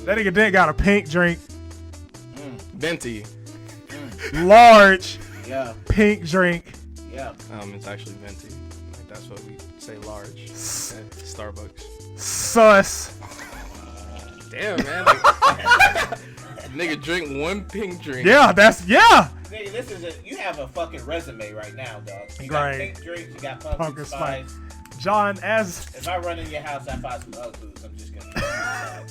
That nigga then got a pink drink. Venti. Large. Yeah. Pink drink. Yeah. It's actually venti. Like, that's what we say large at Starbucks. Sus. Damn, man. Like, nigga drink one pink drink. Yeah, yeah. Nigga, this is you have a fucking resume right now, dog. You got Right. pink drinks, you got pumpkin spice. John, If I run in your house, I find some Ugg boots. I'm just gonna.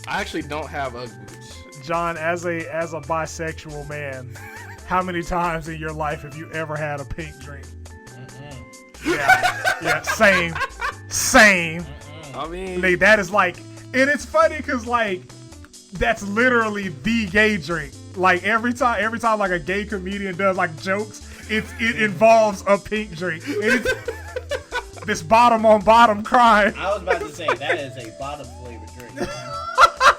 I actually don't have Ugg boots. John, as a bisexual man, how many times in your life have you ever had a pink drink? Yeah, same. I mean, Like, that is like, and it's funny because like that's literally the gay drink. Like every time like a gay comedian does like jokes, it involves a pink drink. And it's this bottom on bottom crime. I was about to say that is a bottom flavored drink.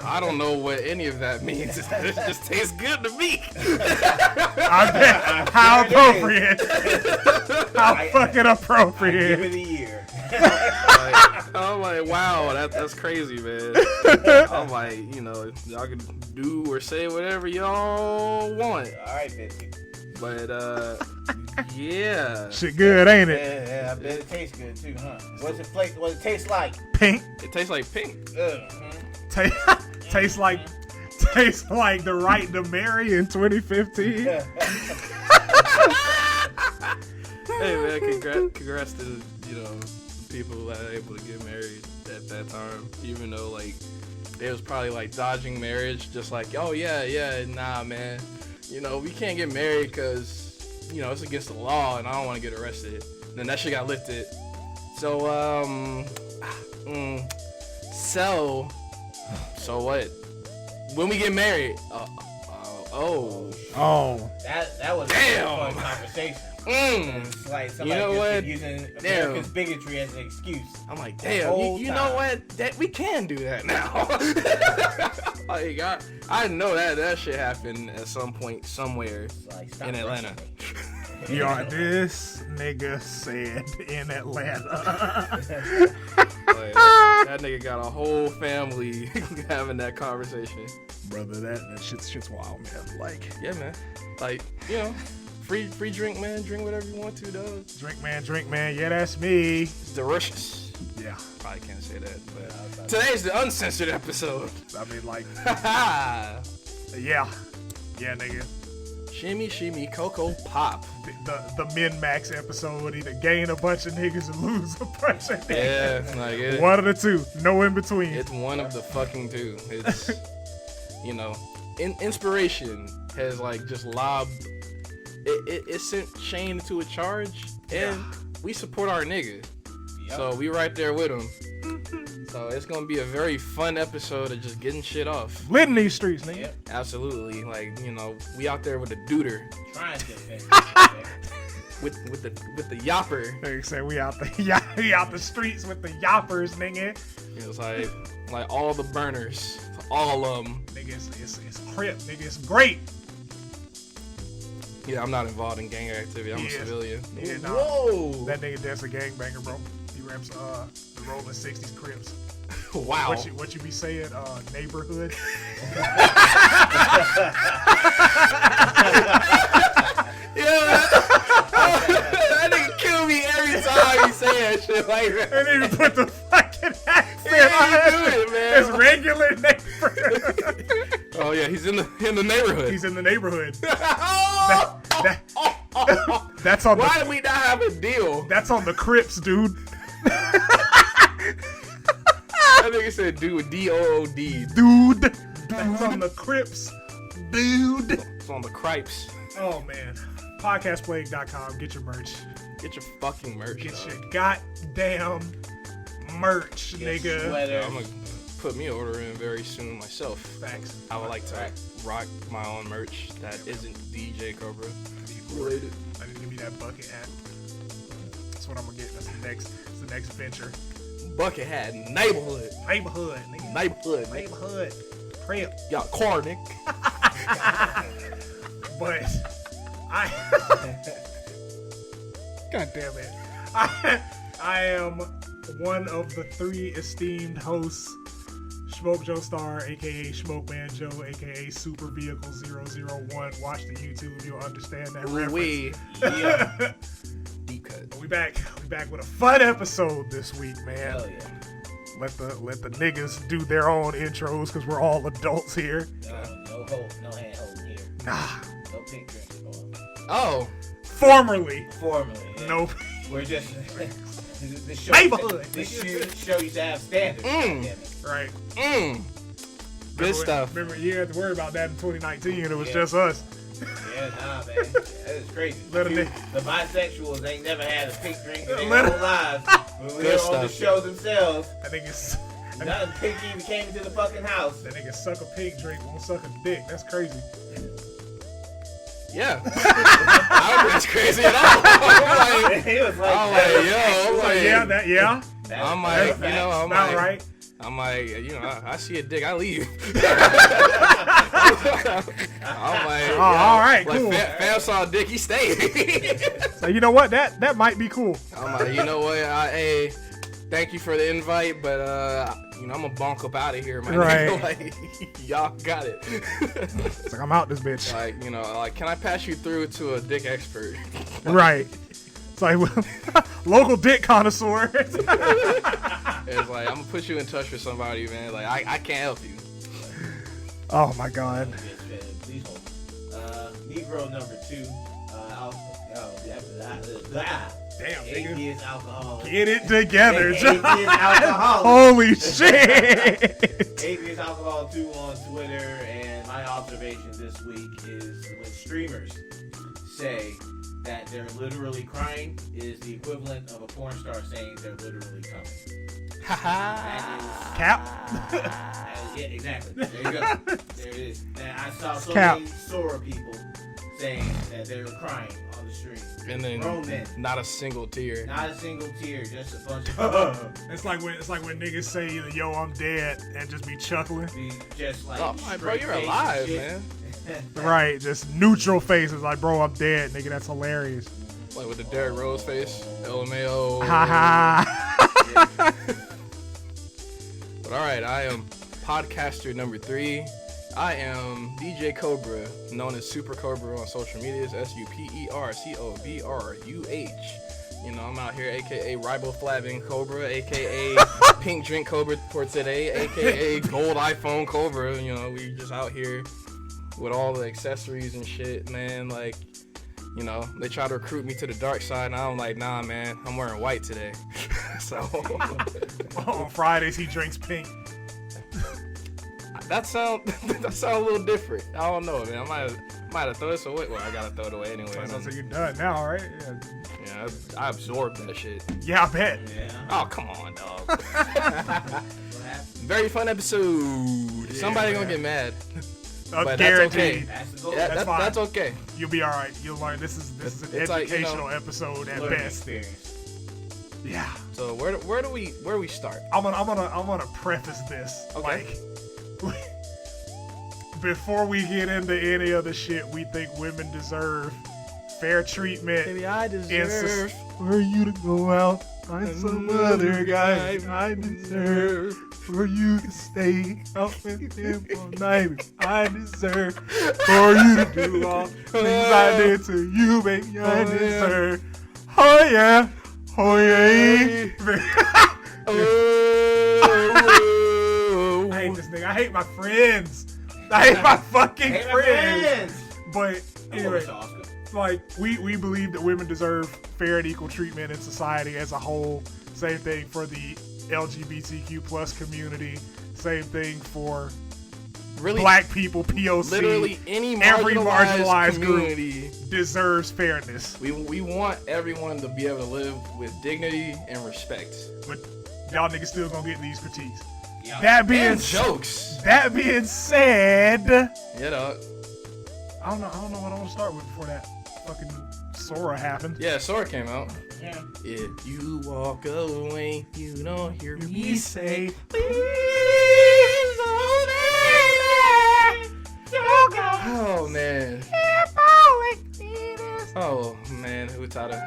I don't know what any of that means. It just tastes good to me. I bet. How appropriate. How fucking appropriate. Give it a year. I'm like, wow, that's crazy, man. I'm like, y'all can do or say whatever y'all want. All right, Vinci. But, yeah. Shit good, ain't it? Yeah, I bet it tastes good too, huh? What's it taste like? Pink. It tastes like pink. Tastes like the right to marry in 2015. Hey man, congrats to people that are able to get married at that time, even though like they was probably like dodging marriage, just like, oh yeah, nah man, we can't get married because it's against the law and I don't want to get arrested. And then that shit got lifted. So so what? When we get married? Oh. That was damn. a fun conversation. It's like somebody using America's bigotry as an excuse. I'm like, damn, you know what? That we can do that now. Like, I know that shit happened at some point somewhere in Atlanta. Yo, this nigga said in Atlanta. Like, that nigga got a whole family having that conversation. Brother, that shit's wild, man. Like, yeah, man. Like, free drink, man. Drink whatever you want to, dog. Drink, man. Yeah, that's me. It's delicious. Yeah. Probably can't say that, but today's the uncensored episode. I mean, like, yeah, nigga. Shimmy, Cocoa Pop. The Min-Max episode, either gain a bunch of niggas and lose a bunch of niggas. Yeah, like one of the two, no in between. It's one of the fucking two. It's, inspiration has like just lobbed. It sent Shane to a charge, and we support our nigga. Yep. So we right there with him. So it's gonna be a very fun episode of just getting shit off. Lit in these streets, nigga. Yep. Absolutely. Like, we out there with the duder. Trying to with the yopper. They say we out the streets with the yoppers, nigga. It's like all the burners. All of them. Nigga, it's crip, nigga. It's great. Yeah, I'm not involved in gang activity. I'm a civilian. Yeah, nah. Whoa. That nigga that's a gangbanger, bro. He raps the Rolling 60s Crips. Wow. What you be saying? Neighborhood. Yeah. That nigga kill me every time he say that shit like that. And then you put the fucking accent Yeah, on he it. do it, man. It's regular neighborhood. Oh yeah, he's in the neighborhood. He's in the neighborhood. Oh! That's on. Why did we not have a deal? That's on the Crips, dude. That nigga said dude, D-O-O-D. Dude. That's on the Crips, dude. It's on the Cripes. Oh man. Podcastplague.com. Get your merch. Get your fucking merch. Get your goddamn merch, nigga. I'm gonna put me an order in very soon myself. Facts. I would like to rock my own merch that isn't DJ Cobra related. I need to give me that bucket hat. That's what I'm gonna get. That's the next venture. Bucket hat, neighborhood, nigga. Neighborhood. Crip. Y'all car, Nick. But God damn it. I am one of the three esteemed hosts, Smoke Joe Star, aka Smoke Man Joe, aka Super Vehicle 001. Watch the YouTube, you'll understand that reference. Yeah. Deep cut. But we back with a fun episode this week, man. Hell yeah. Let the niggas do their own intros because we're all adults here. No hand holding here. Nah. No pink drinking going. Oh. Formerly. Yeah. No. We're just this show. Neighborhood. This show used to have standards. Right. Good stuff. Remember, you had to worry about that in 2019. It was Yeah. just us. Yeah, nah, man. That is crazy. The bisexuals ain't never had a pink drink in their whole lives. When we were on the show themselves, I think it's. nothing pink even came into the fucking house. That nigga suck a pink drink, won't suck a dick. That's crazy. Yeah. I don't think that's crazy at all. He was like, I'm not right. I'm like, I see a dick, I leave. I'm like, all right, cool. Fam saw a dick, he stayed. So you know what? That might be cool. I'm like, you know what? Hey, thank you for the invite, but I'm gonna bonk up out of here, man. Right. Like, y'all got it. It's like I'm out this bitch. Like, can I pass you through to a dick expert? Right. It's like local dick connoisseur. It's like, I'm gonna put you in touch with somebody, man. Like, I can't help you. Oh my god. Please hold. Negro number 2. Damn, atheist alcohol. Get it together, Atheist alcohol. Holy shit. Atheist alcohol 2 on Twitter, and my observation this week is when streamers say that they're literally crying is the equivalent of a porn star saying they're literally coming. Cap. Yeah, exactly. There you go. There it is. And I saw so Cap. many Sora people saying that they were crying on the street. And then Grown men. not a single tear. Not a single tear, just a bunch of It's like when niggas say yo I'm dead and just be chuckling. be just like, Oh my bro, you're straight face alive, shit. man. Right, just neutral faces like bro I'm dead, nigga. That's hilarious. Like with the Derrick Rose face, LMAO. Ha ha. But all right, I am podcaster number 3. I am DJ Cobra, known as Super Cobra on social medias, SUPERCOBRUH. I'm out here, aka riboflavin Cobra, aka pink drink Cobra for today, aka gold iPhone Cobra. We just out here with all the accessories and shit, man. Like, they try to recruit me to the dark side, and I'm like, nah, man, I'm wearing white today. So On Fridays he drinks pink. that sound a little different. I don't know, man. I might have thrown this away. Well, I gotta throw it away anyway. So you're done now, right? Yeah, I absorbed that shit. Yeah, I bet. Yeah. Oh, come on, dog. Very fun episode. Yeah, Somebody man. gonna get mad. Guaranteed. That's okay. That's the goal. Yeah, That's fine. that's okay. You'll be all right. You'll learn. This is an It's like, educational episode at Learning best. experience. Yeah. So where do we start? I'm gonna preface this. Okay. Like, before we get into any other shit, we think women deserve fair treatment. Maybe I deserve For you to go out, find some other guy. I deserve for you to stay out with him all night. I deserve for you to do all things I did to you, baby. I deserve. Oh yeah. Oh yeah. I hate this nigga. I hate my friends. I hate my fucking Hey, my friends. friends. But anyway, That's awesome. like we believe that women deserve fair and equal treatment in society as a whole. Same thing for the LGBTQ plus community. Same thing for really black people, POC. literally any every marginalized community group deserves fairness. We want everyone to be able to live with dignity and respect. But y'all niggas still gonna get these critiques. Yeah. That being And jokes. That being said, You know. I don't know what I want to start with before that fucking Sora happened. Yeah, Sora came out. Yeah. If you walk away, you don't hear me say, please, oh man. Oh man, Utada.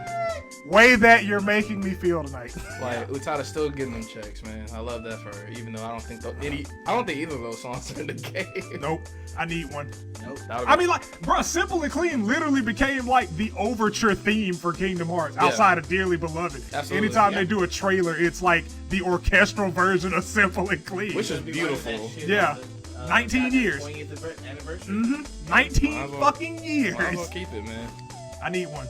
way that you're making me feel tonight. Like Utada's still getting them checks, man. I love that for her, even though I don't think either of those songs are in the game. Nope. I need one. Nope. I mean, like, bro, Simple and Clean literally became like the overture theme for Kingdom Hearts outside of Dearly Beloved. Absolutely. Anytime they do a trailer, it's like the orchestral version of Simple and Clean. Which is beautiful. Yeah. 19 years. 20th anniversary. Mm-hmm. 19 fucking years. I'm gonna keep it, man. I need one.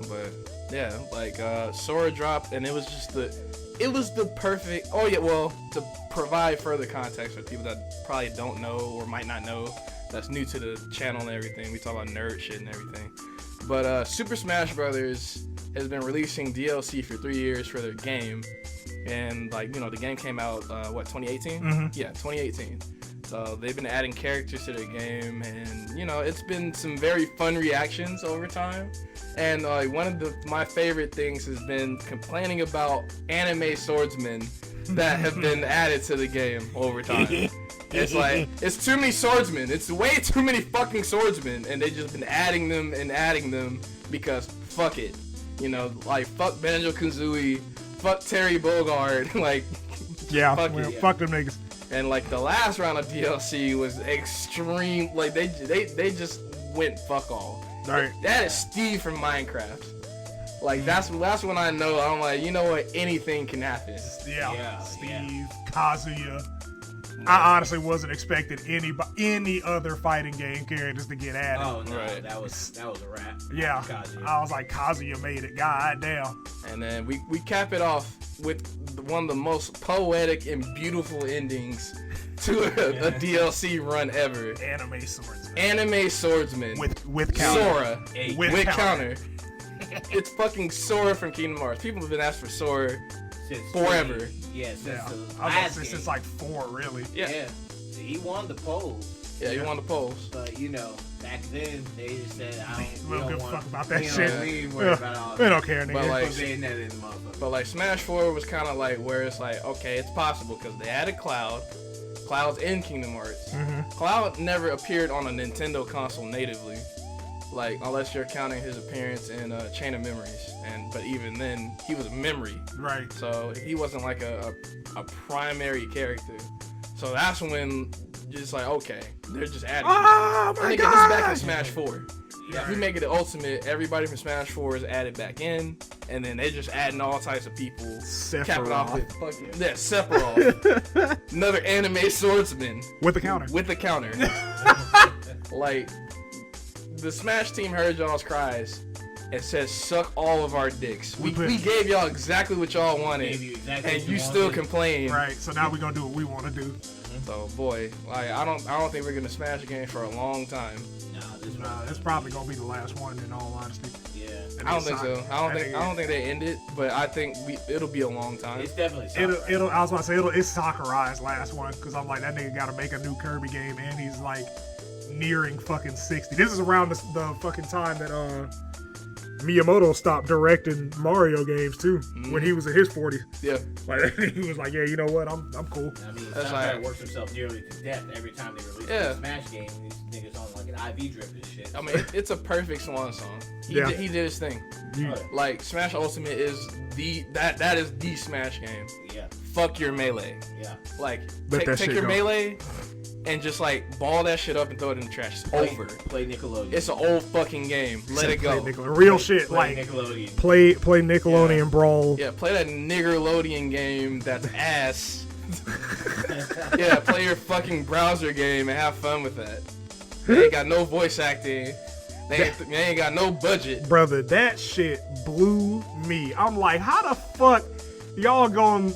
But yeah, like Sora dropped, and it was the perfect. Oh yeah, well, to provide further context for people that probably don't know or might not know, that's new to the channel and everything. We talk about nerd shit and everything. But Super Smash Brothers has been releasing DLC for 3 years for their game, and like the game came out 2018? Mm-hmm. Yeah, 2018. So they've been adding characters to their game, and it's been some very fun reactions over time. And one of my favorite things has been complaining about anime swordsmen that have been added to the game over time. It's like, it's too many swordsmen. It's way too many fucking swordsmen, and they just been adding them because fuck it. Like fuck Banjo-Kazooie, fuck Terry Bogard, like Yeah, fuck them niggas. And like the last round of DLC was extreme. Like they just went fuck all. Right. That is Steve from Minecraft. Like that's when I know I'm like, you know what, anything can happen. Yeah. Steve, Kazuya. I honestly wasn't expecting any other fighting game characters to get added. Oh no, right. that was a wrap. Yeah, Kazuya. I was like, Kazuya made it. God damn. And then we cap it off with one of the most poetic and beautiful endings to a DLC run ever. Anime swordsman. With counter. Sora. With counter. It's fucking Sora from Kingdom Hearts. People have been asking for Sora Since forever. Since like 4, really. Yeah. He won the polls. Yeah, he won the polls. But back then they just said, We don't give a fuck about that we shit. Don't, we ain't worried about all We that. don't care, nigga. But like Smash 4 was kind of like where it's like, okay, it's possible because they added Cloud. Cloud's in Kingdom Hearts. Mm-hmm. Cloud never appeared on a Nintendo console natively, like unless you're counting his appearance in Chain of Memories. But even then, he was a memory. Right. So he wasn't like a primary character. So that's when just like, okay, they're just adding. Oh my god! This is back in Smash 4. Yeah. If we make it the ultimate, everybody from Smash 4 is added back in, and then they just adding all types of people. Cap it off with Sephiroth. Another anime swordsman. With the counter. Like, the Smash team heard y'all's cries and said, suck all of our dicks. We gave y'all exactly what y'all wanted, and you still complain. Right, so now we're gonna do what we want to do. So, boy, like, I don't think we're gonna Smash a game for a long time. It's probably gonna be the last one, in all honesty. Yeah. I don't think so. I don't think they end it, but I think it'll be a long time. It's definitely Sakurai. I was about to say it's Sakurai's last one, because I'm like, that nigga got to make a new Kirby game, and he's like nearing fucking 60. This is around the fucking time that Miyamoto stopped directing Mario games too, when he was in his 40s. Yeah. Like he was like, yeah, you know what, I'm cool. I mean, That's Sakurai like, works himself nearly to death every time they release a Smash game. These niggas on like an IV drip and shit. I mean, it's a perfect swan song. He did his thing. Like Smash Ultimate is that is the Smash game. Yeah. Fuck your melee. Yeah. Like take your melee and just like ball that shit up and throw it in the trash. It's over. Play Nickelodeon. It's an old fucking game. Let it go. Real shit. Play like Nickelodeon. Play Nickelodeon Brawl. Yeah, play that Niggerlodeon game that's ass. Yeah, play your fucking browser game and have fun with that. They ain't got no voice acting. They ain't got no budget. Brother, that shit blew me. I'm like, how the fuck y'all gonna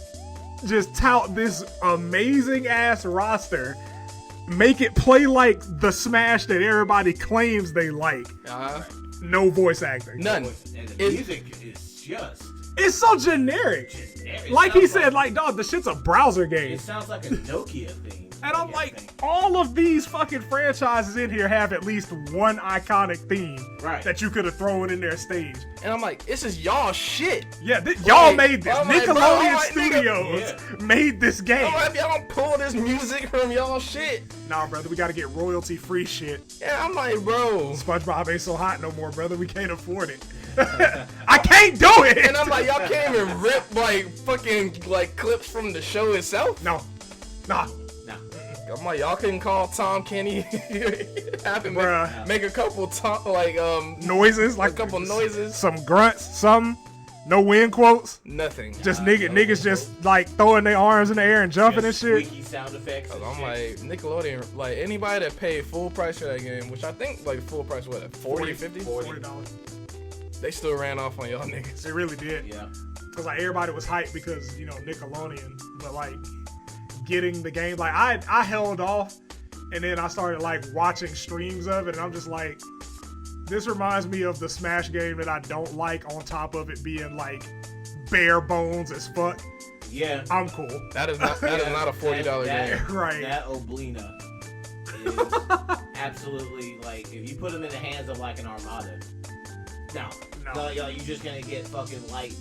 just tout this amazing ass roster, make it play like the Smash that everybody claims they like? No voice acting. None. And the music is just... It's so generic. Like he said, like, dog, the shit's a browser game. It sounds like a Nokia thing. And I'm like, all of these fucking franchises in here have at least one iconic theme that you could have thrown in their stage. And I'm like, this is y'all shit. Yeah, y'all made this. I'm like, Nickelodeon bro, Studios made this game. I'm like, y'all don't pull this music from y'all shit. Nah, brother, we gotta get royalty-free shit. Yeah, I'm like, bro. SpongeBob ain't so hot no more, brother. We can't afford it. I can't do it. And I'm like, y'all can't even rip like fucking like clips from the show itself. No, nah. I'm like, y'all couldn't call Tom Kenny, have him make a couple noises, like a couple noises, some grunts, some no wind quotes, nothing. Just niggas just like throwing their arms in the air and jumping and shit. Squeaky sound effects. I'm like, Nickelodeon, like anybody that paid full price for that game, which I think like full price, what, $40. They still ran off on y'all niggas. They really did. Yeah. Cause like everybody was hyped because Nickelodeon, but like getting the game, like I held off, and then I started like watching streams of it, and I'm just like, this reminds me of the Smash game that I don't like. On top of it being like bare bones as fuck. Yeah, I'm cool. That is not a $40 game. Right. That Oblina is absolutely like, if you put them in the hands of like an Armada, no. You're just gonna get fucking light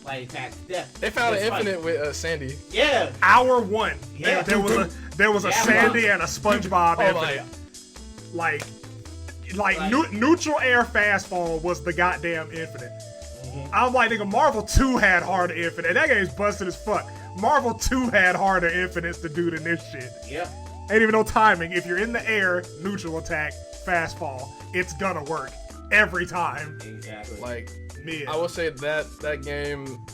attack to death. They found an infinite with Sandy. Yeah. Hour 1. Yeah. There was a Sandy and a SpongeBob infinite. Like neutral air fast fall was the goddamn infinite. I'm like, nigga, Marvel 2 had harder infinite. That game's busted as fuck. Marvel 2 had harder infinites to do than this shit. Yeah. Ain't even no timing. If you're in the air, neutral attack, fast fall, it's gonna work every time. Exactly. Like, mid. I would say that game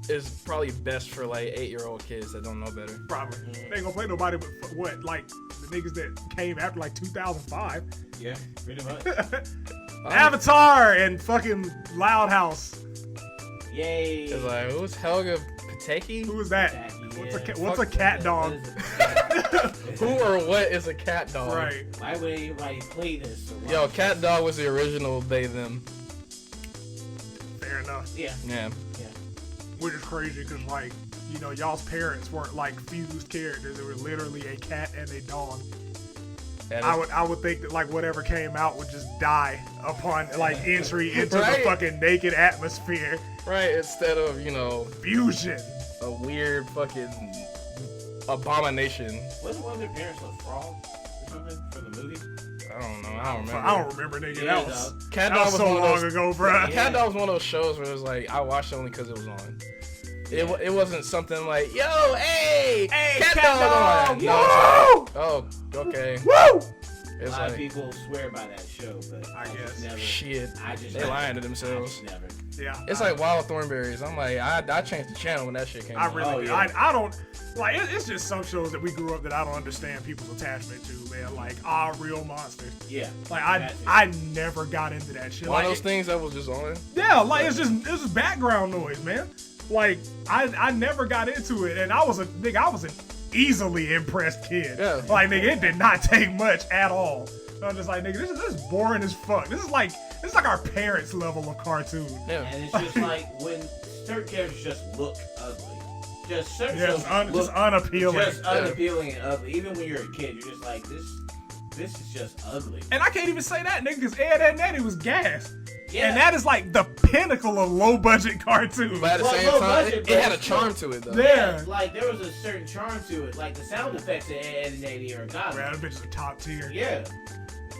is probably best for like 8-year-old kids that don't know better. Probably. They ain't gonna play nobody but what? Like the niggas that came after like 2005. Yeah, pretty much. Avatar and fucking Loud House. Yay. It's like, who's Helga Pataki? Who is that? What's a cat dog? Who or what is a cat dog? Right. Why would anybody play this? Yo, cat dog was the original they them. Fair enough. Yeah. Which is crazy because like, y'all's parents weren't like fused characters. They were literally a cat and a dog. I would think that like whatever came out would just die upon like entry into the fucking naked atmosphere. Right, instead of, fusion. A weird fucking abomination. Wasn't one of their parents a frog or something for the movie? I don't know. I don't remember. I don't remember, nigga. Yeah, That was so long ago, bro. Cat Dog was one of those shows where it was like, I watched it only because it was on. It wasn't something like, yo, hey, Cat Dog. Woo! Oh, okay. Woo! A lot of people swear by that show, but I guess never. Shit. They lying to themselves. Never. Yeah. It's like Wild Thornberries. I'm like, I changed the channel when that shit came out. I don't, like, it's just some shows that we grew up that I don't understand people's attachment to, man. Like, Real Monsters. Yeah. Like, I never got into that shit. One like, of those things that was just on. Yeah, like, it's just background noise, man. Like, I never got into it, and I was an easily impressed kid. Yeah. Like, nigga, it did not take much at all. So I'm just like, nigga, this is boring as fuck. This is like our parents' level of cartoon. Yeah. And it's just like when certain characters just look ugly. Just certain just unappealing. Just unappealing and ugly. Even when you're a kid, you're just like, this is just ugly. And I can't even say that, nigga, because Ed, Edd n Eddy was gas. Yeah. And that is like the pinnacle of low budget cartoons. But at the same time, it had a charm to it, though. Yeah. Like, there was a certain charm to it. Like, the sound effects in Ed, Edd n Eddy are godly. Man, that bitch is a top tier. Yeah.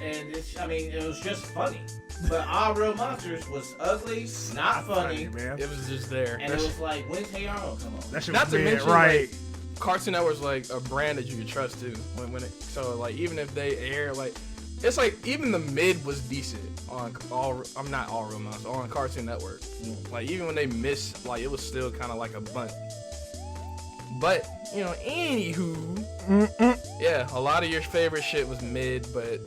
And it was just funny. But Our Real Monsters was ugly, not funny, man. It was just there. And it was like, when's Hey Arnold come on? That shit Not was to mid, mention, right? like, Cartoon Network's like a brand that you can trust too. So like, even if they air like, it's like even the mid was decent on not All Real Monsters, on Cartoon Network. Like even when they missed, like it was still kind of like a bunt. But anywho, yeah, a lot of your favorite shit was mid, but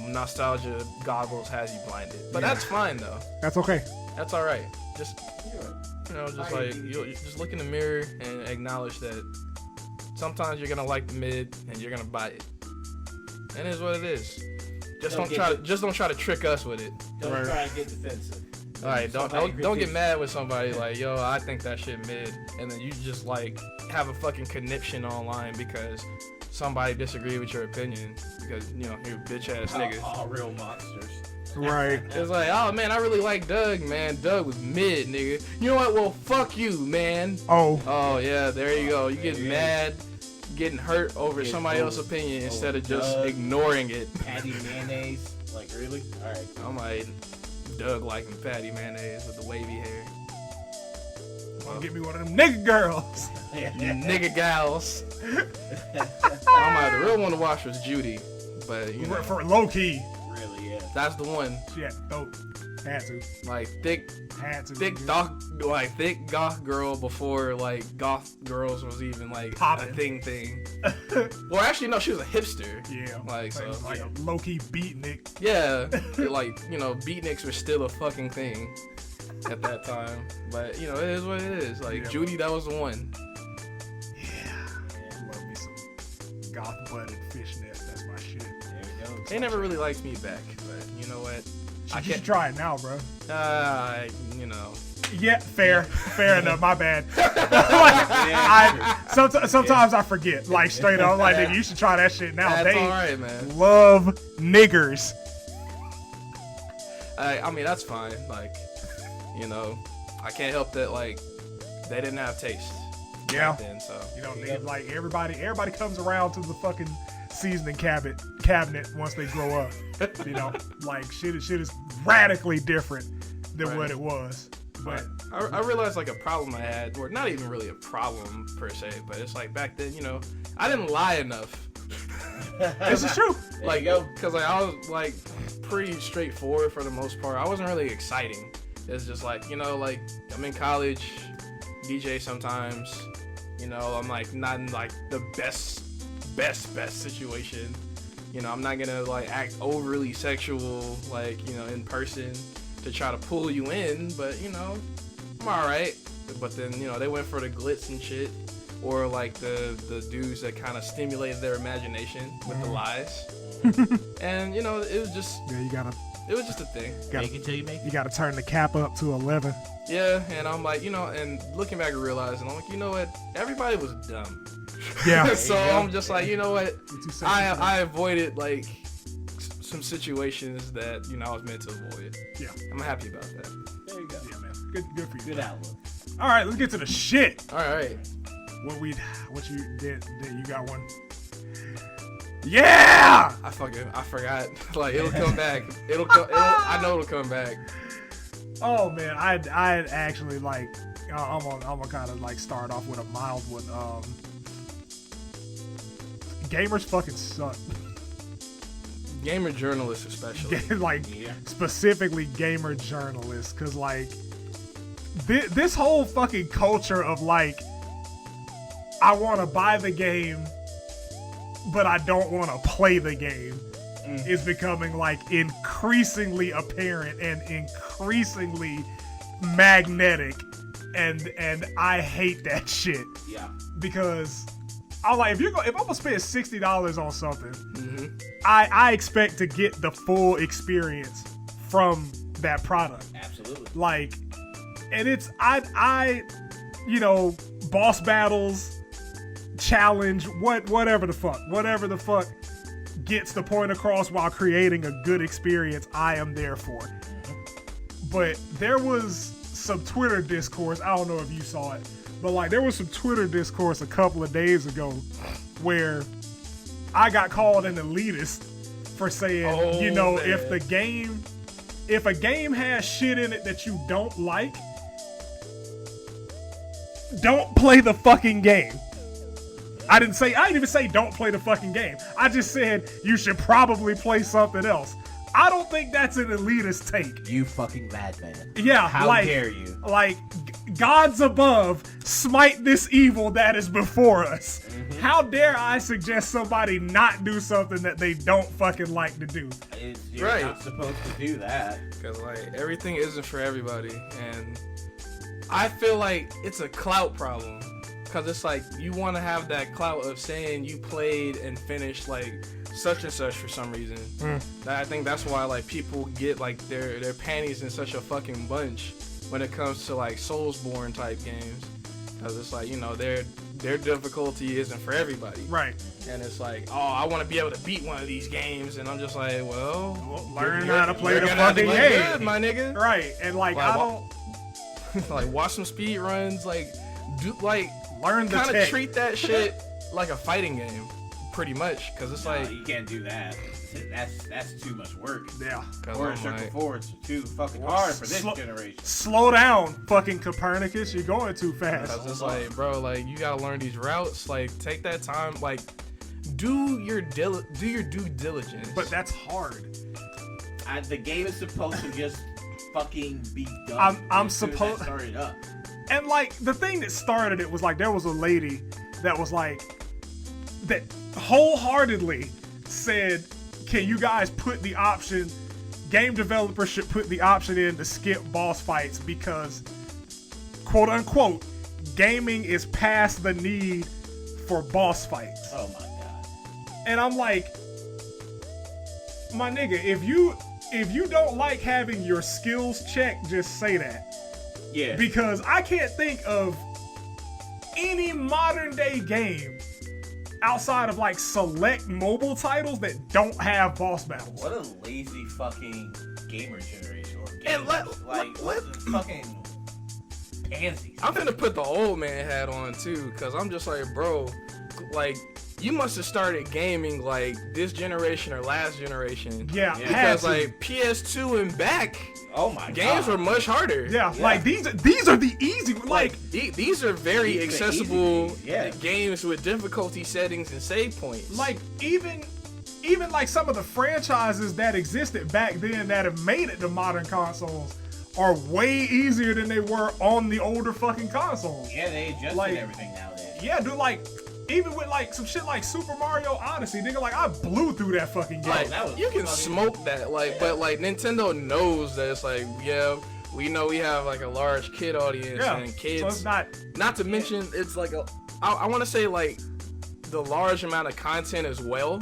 nostalgia goggles has you blinded. But that's fine though. That's okay. That's all right. Just just look in the mirror and acknowledge that sometimes you're gonna like the mid and you're gonna buy it. And it is what it is. Just don't try to trick us with it. Don't try to get defensive. All right, don't get mad with somebody like, yo, I think that shit mid, and then you just like have a fucking conniption online because somebody disagree with your opinion because, you know, you're a bitch ass nigga. All real monsters. Right. It's like, oh man, I really like Doug, man. Doug was mid, nigga. You know what? Well, fuck you, man. Oh yeah, there you go. You get mad, getting hurt over somebody else's opinion instead of just ignoring it. Patty mayonnaise, like really? All right. I'm like, Doug liking patty mayonnaise with the wavy hair. Wanna get me one of them nigga girls. Nigga gals. I'm like, the real one to watch was Judy, but you know, For low key. Really, yeah. that's the one. She had dope. Had to. Like thick Had to. thick goth girl before like goth girls was even like Poppin'. a thing. Well, actually no, she was a hipster. Yeah. Like so. Like a low key beatnik. Yeah, like, you know, beatniks were still a fucking thing at that time. But, you know, it is what it is. Like, Yeah, Judy, that was the one. Yeah. Love me some goth butted fishnets. That's my shit. There we go. They never really liked me back, but you know what? I You can't should try it now, bro. you know. Yeah, fair enough. My bad. Sometimes I forget. Like straight up, like nigga, you should try that shit now. That's They alright, man. love niggers. I mean, that's fine. Like, you know, I can't help that, like, they didn't have taste. Yeah. Back then, so. You know, nigga, like everybody comes around to the fucking seasoning cabinet once they grow up. You know, like shit is radically different than what it was. But I realized like a problem I had, or not even really a problem per se, but it's like back then, you know, I didn't lie enough. this is true. Like, because like, I was like pretty straightforward for the most part. I wasn't really exciting. It's just like, you know, like I'm in college, DJ sometimes, you know, I'm like not in like the best situation. You know, I'm not gonna like act overly sexual, like, you know, in person to try to pull you in, but you know, I'm alright. But then, you know, they went for the glitz and shit, or like the dudes that kind of stimulated their imagination with the lies. And you know, it was just it was just a thing. Make it till you make it. You gotta turn the cap up to 11. Yeah, and I'm like, you know, and looking back and realizing, I'm like, you know what, everybody was dumb. Yeah. So I'm just like, you know what, You're I avoided like some situations that, you know, I was meant to avoid. Yeah. I'm happy about that. There you go. Yeah, man. Good for you. Good outlook. All right, let's get to the shit. All right. What you did? You got one? Yeah. I forgot. Like, it'll come back. I know it'll come back. Oh man, I actually like. I'm gonna kind of like start off with a mild one. Gamers fucking suck. Gamer journalists especially. Like specifically gamer journalists, cause like this whole fucking culture of like, I want to buy the game, but I don't want to play the game, is becoming like increasingly apparent and increasingly magnetic, and I hate that shit. Yeah. Because I'm like, if I'm gonna spend $60 on something, I expect to get the full experience from that product. Absolutely. Like, and it's I you know, boss battles, challenge, whatever the fuck gets the point across while creating a good experience, I am there for. But there was some Twitter discourse, I don't know if you saw it, but like there was some Twitter discourse a couple of days ago where I got called an elitist for saying, you know, man. if a game has shit in it that you don't like, don't play the fucking game. I didn't even say don't play the fucking game. I just said you should probably play something else. I don't think that's an elitist take. You fucking madman. Yeah, How dare you? Like, gods above, smite this evil that is before us. How dare I suggest somebody not do something that they don't fucking like to do? You're not supposed to do that. Because like everything isn't for everybody, and I feel like it's a clout problem. Because it's like you want to have that clout of saying you played and finished like such and such for some reason. I think that's why like people get like their panties in such a fucking bunch when it comes to like Soulsborne type games. Because it's like, you know, they're their difficulty isn't for everybody. Right. And it's like, oh, I want to be able to beat one of these games, and I'm just like, well, learn how to play the gonna have to fucking get game, good, my nigga. Right. And like I don't like watch some speed runs, like do like learn the kind of tech. treat that shit like a fighting game, pretty much, because it's like you can't do that. That's too much work. Yeah. Or circle forwards too fucking hard for this generation. Slow down, fucking Copernicus. You're going too fast. Because it's like, bro, like you gotta learn these routes. Like take that time. Like do your due diligence. But that's hard. The game is supposed to just fucking be done. I'm supposed started up. And like the thing that started it was like there was a lady that was like that wholeheartedly said, can you guys put the option, game developers should put the option in to skip boss fights because, quote unquote, gaming is past the need for boss fights. Oh my god. And I'm like, my nigga, if you don't like having your skills checked, just say that. Yeah. Because I can't think of any modern day game outside of like select mobile titles that don't have boss battles. What a lazy fucking gamer generation. Or And what fucking pansies. I'm gonna put the old man hat on too, cause I'm just like, bro, like you must have started gaming like this generation or last generation. Yeah, because like PS2 and back, oh my games were much harder. Yeah, like these are the easy these are very accessible yeah. games with difficulty settings and save points. Like even like some of the franchises that existed back then that have made it to modern consoles are way easier than they were on the older fucking consoles. Yeah, they adjusted like, everything nowadays. Yeah, dude, like even with like some shit like Super Mario Odyssey, nigga, like I blew through that fucking game. Like, that was you can fucking, smoke that, like, but like Nintendo knows that it's like, yeah, we know we have like a large kid audience and kids. So it's not to mention, it's like I want to say like the large amount of content as well.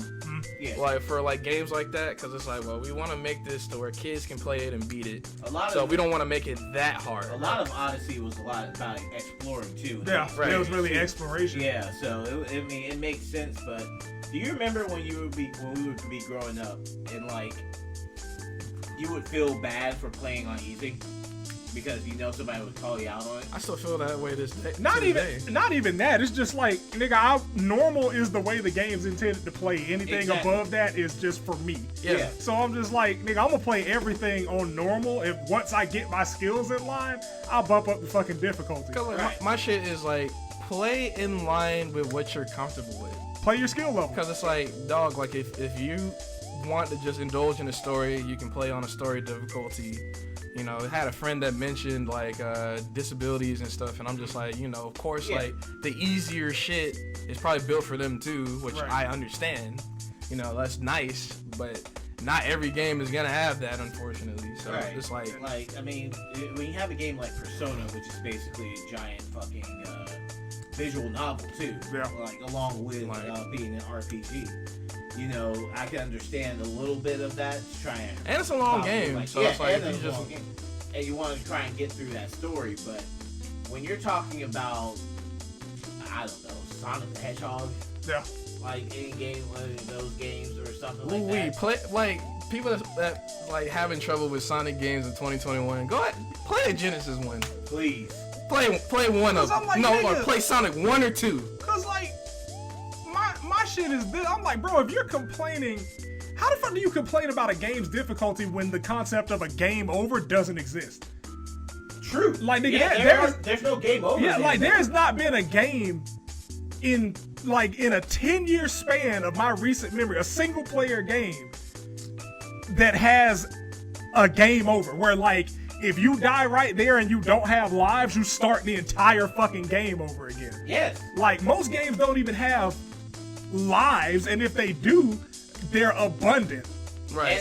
Yeah. Like for like games like that, because it's like, well, we want to make this to where kids can play it and beat it. We don't want to make it that hard. A lot of Odyssey was a lot about exploring too. Yeah, right. It was really exploration. Yeah, so it makes sense. But do you remember when we would be growing up and like you would feel bad for playing on easy? Because you know somebody would call you out on it. I still feel that way this day. Not even that. It's just like, nigga, normal is the way the game's intended to play. Anything above that is just for me. Yeah. So I'm just like, nigga, I'm gonna play everything on normal. If once I get my skills in line, I'll bump up the fucking difficulty. Cause like, my shit is like, play in line with what you're comfortable with. Play your skill level. Because it's like, dog, like if you want to just indulge in a story, you can play on a story difficulty. You know, I had a friend that mentioned like disabilities and stuff, and I'm just like, you know, of course, like the easier shit is probably built for them too, which I understand. You know, that's nice, but not every game is gonna have that, unfortunately. So it's like I mean, when you have a game like Persona, which is basically a giant fucking visual novel too, like along with being an RPG. You know, I can understand a little bit of that. And it's a long game, like, so it's like and you want to try and get through that story. But when you're talking about, I don't know, Sonic the Hedgehog, like any game, one of those games or something like that. Play like people that like having trouble with Sonic games in 2021. Go ahead, play a Genesis one, please. Play one of them. Like, or play Sonic 1 or 2. Cause like my shit is this. I'm like, bro, if you're complaining, how the fuck do you complain about a game's difficulty when the concept of a game over doesn't exist? True. Like, nigga, there's no game over. Yeah, like there has not been a game in a 10-year span of my recent memory, a single player game that has a game over where like if you die right there and you don't have lives, you start the entire fucking game over again. Yes. Like most games don't even have lives, and if they do, they're abundant. Right.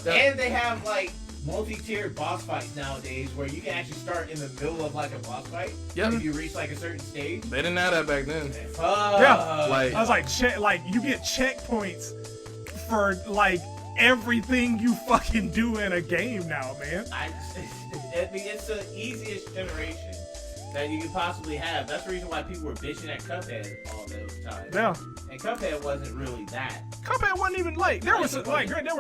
And they have like multi-tiered boss fights nowadays where you can actually start in the middle of like a boss fight. Yeah. If you reach like a certain stage. They didn't have that back then. Like I was like, you get checkpoints for like everything you fucking do in a game now, man. I mean, it's the easiest generation that you could possibly have. That's the reason why people were bitching at Cuphead all those times. Yeah. And Cuphead wasn't really that. Cuphead wasn't even like there was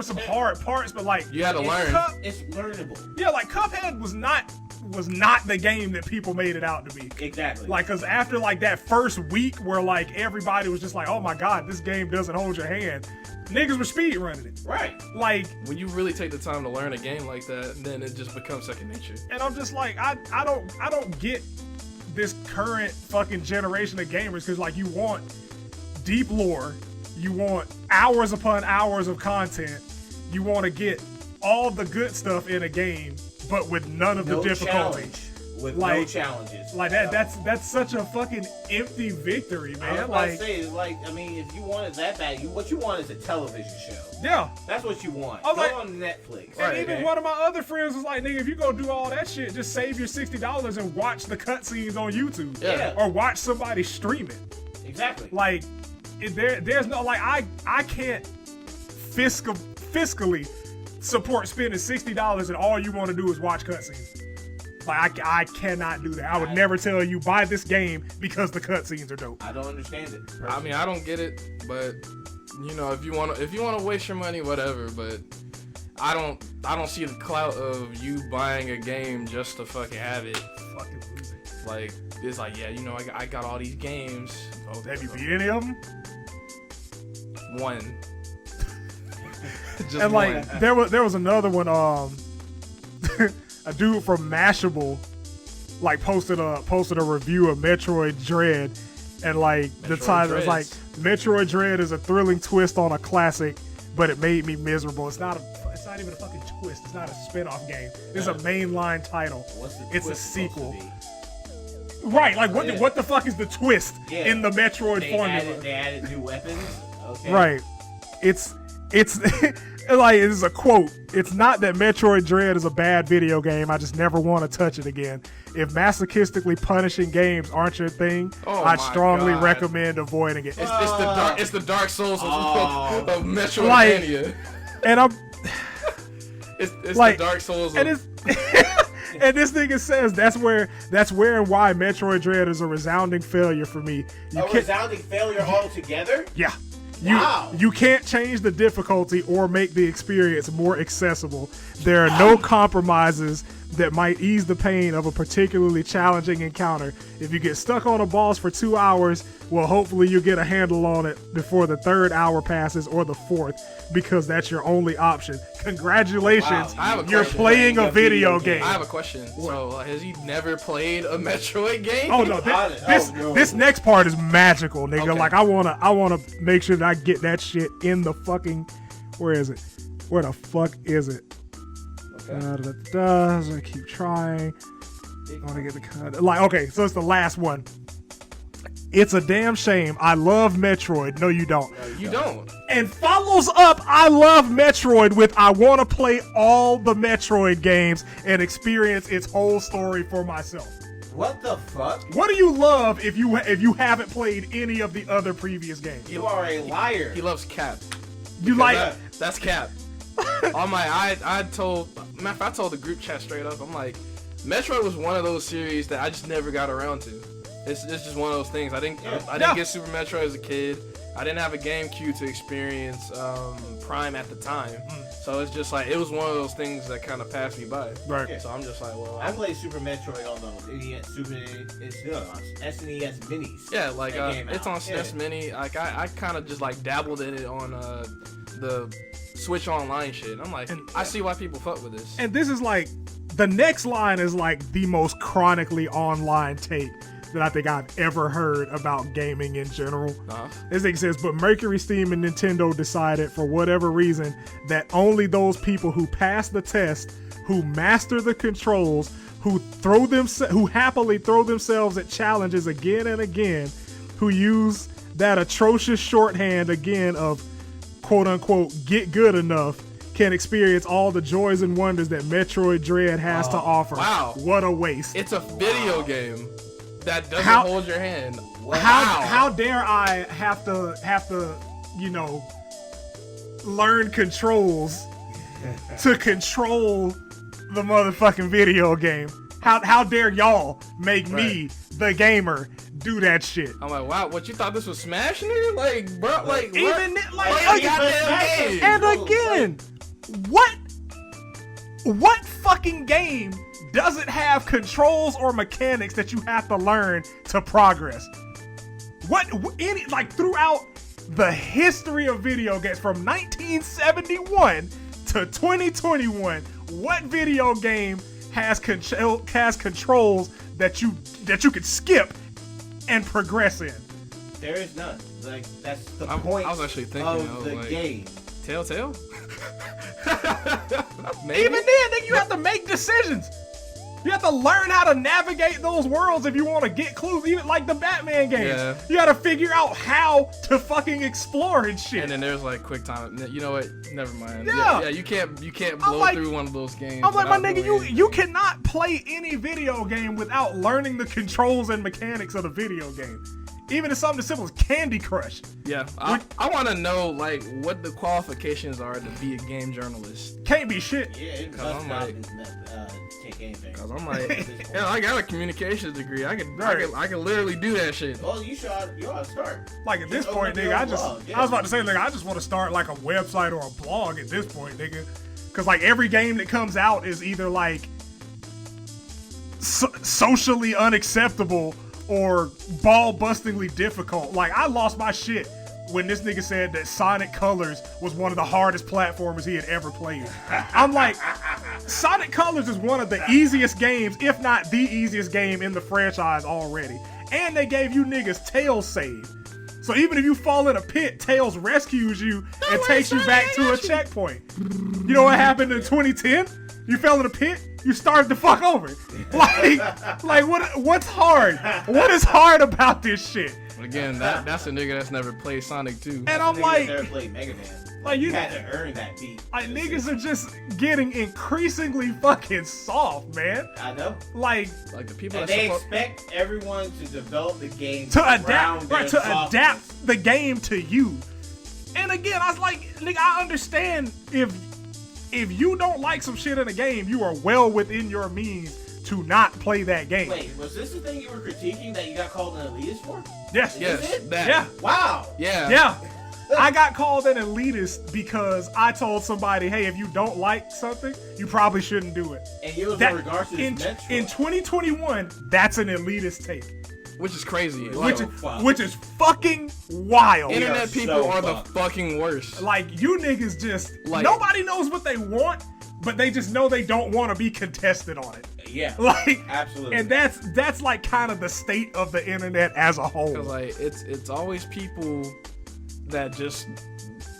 some hard parts, but like You had to learn. It's learnable. Yeah, like Cuphead was not the game that people made it out to be. Exactly. Like, cause after like that first week where like everybody was just like, oh my god, this game doesn't hold your hand, niggas were speed running it. Right. Like, when you really take the time to learn a game like that, then it just becomes second nature. and I'm just like, I don't get this current fucking generation of gamers, because like you want deep lore, you want hours upon hours of content, you want to get all the good stuff in a game, but with none of the difficulty. With like, no challenges. Like that's such a fucking empty victory, man. I was about like, to say, it's like, I mean, if you want it that bad, what you want is a television show. yeah. That's what you want. I was Go like- on Netflix. And even one of my other friends was like, nigga, if you go do all that shit, just save your $60 and watch the cutscenes on YouTube. Yeah. Or watch somebody stream it. Exactly. Like, there's no, like, I can't fiscally support spending $60 and all you want to do is watch cutscenes. Like, I cannot do that. I would never tell you buy this game because the cutscenes are dope. I don't understand it. Personally. I mean, I don't get it, but you know, if you want to waste your money, whatever. But I don't see the clout of you buying a game just to fucking have it. Fucking losing. Like, it's like, yeah, you know, I got all these games. Oh, have you beat any of them? One. Just And like one. there was another one. A dude from Mashable like posted a review of Metroid Dread, and like the title was like, Metroid Dread is a thrilling twist on a classic, but it made me miserable. It's not even a fucking twist. It's not a spin-off game. It's a mainline title. What's the It's a twist sequel. supposed to be? Right, like what the fuck is the twist in the Metroid formula? They added new weapons. Okay. Right. It's like, it's a quote. It's not that Metroid Dread is a bad video game. I just never want to touch it again. If masochistically punishing games aren't your thing, I'd strongly recommend avoiding it. It's the Dark Souls of Metroidvania. And I'm it's like, the Dark Souls of... and it's and this nigga says that's where and why Metroid Dread is a resounding failure for me. Resounding failure altogether? Yeah. Wow. You can't change the difficulty or make the experience more accessible. There are no compromises that might ease the pain of a particularly challenging encounter. If you get stuck on a boss for 2 hours, well, hopefully you get a handle on it before the 3rd hour passes or the 4th, because that's your only option. Congratulations, you're playing a video game. I have a question. So, has he never played a Metroid game? Oh no, this next part is magical, nigga. Okay. Like I wanna make sure that I get that shit in the fucking. Where is it? Where the fuck is it? So I keep trying. I want to get the like. Okay, so it's the last one. It's a damn shame. I love Metroid. No, you don't. No, you don't. And follows up, I love Metroid with I want to play all the Metroid games and experience its whole story for myself. What the fuck? What do you love if you haven't played any of the other previous games? You are a liar. He loves Cap. You like that's Cap. On my I told the group chat straight up. I'm like, Metroid was one of those series that I just never got around to. It's just one of those things. I didn't get Super Metroid as a kid. I didn't have a GameCube to experience Prime at the time. So it's just like, it was one of those things that kind of passed me by. Right. Yeah. So I'm just like, well, I played Super Metroid on those SNES minis. Yeah, like it's on SNES Mini. Like I kind of just like dabbled in it on the Switch Online shit. I'm like, I see why people fuck with this. And this is like, the next line is like the most chronically online take that I think I've ever heard about gaming in general. This thing says, but Mercury, Steam, and Nintendo decided for whatever reason that only those people who pass the test, who master the controls, who happily throw themselves at challenges again and again, who use that atrocious shorthand again of quote unquote get good enough, can experience all the joys and wonders that Metroid Dread has to offer. Wow. What a waste. It's a video game that doesn't hold your hand. Wow. How dare I have to learn controls to control the motherfucking video game? How dare y'all make me, the gamer, do that shit? I'm like, wow, what you thought this was Smash, nigga? Like, bro, like, Even what? like goddamn game. and again, what fucking game doesn't have controls or mechanics that you have to learn to progress? Throughout the history of video games from 1971 to 2021, what video game has controls that you could skip and progress in? There is none. Like, that's the I point was actually thinking of the like, game. Telltale? Maybe. Even then, you have to make decisions. You have to learn how to navigate those worlds if you want to get clues. Even like the Batman games, you got to figure out how to fucking explore and shit. And then there's like quick time. You know what? Never mind. Yeah. You can't blow through one of those games. I'm like, my nigga, you cannot play any video game without learning the controls and mechanics of the video game. Even if something as simple as Candy Crush. Yeah, I want to know like what the qualifications are to be a game journalist. Can't be shit. Yeah, it must not take anything. Cause I'm like, yeah, I got a communications degree. I can literally do that shit. Well, you ought to start. Like at this point, nigga, I was about to say, nigga, I just want to start like a website or a blog at this point, nigga. Cause like every game that comes out is either like socially unacceptable or ball-bustingly difficult. Like, I lost my shit when this nigga said that Sonic Colors was one of the hardest platformers he had ever played. I'm like, Sonic Colors is one of the easiest games, if not the easiest game in the franchise already. And they gave you niggas Tails save. So even if you fall in a pit, Tails rescues you and takes you back to a checkpoint. You know what happened in 2010? You fell in a pit, you started the fuck over. Like what's hard? What is hard about this shit? Again, that's a nigga that's never played Sonic 2. And I'm like, never played Mega Man. Like you had to earn that beat. Like niggas are just getting increasingly fucking soft, man. I know. Like the people and that they expect everyone to develop the game to adapt the game to you. And again, I was like, nigga, I understand if you don't like some shit in a game, you are well within your means to not play that game. Wait, was this the thing you were critiquing that you got called an elitist for? Yes. That. Yeah. Wow. Yeah. I got called an elitist because I told somebody, hey, if you don't like something, you probably shouldn't do it. And it was in regards to this Metroid. In 2021, that's an elitist take. Which is crazy. Which is fucking wild. Internet people are the fucking worst. Like, you niggas just, nobody knows what they want, but they just know they don't want to be contested on it. Yeah. Like, absolutely. And that's like kind of the state of the internet as a whole. Because like it's always people that just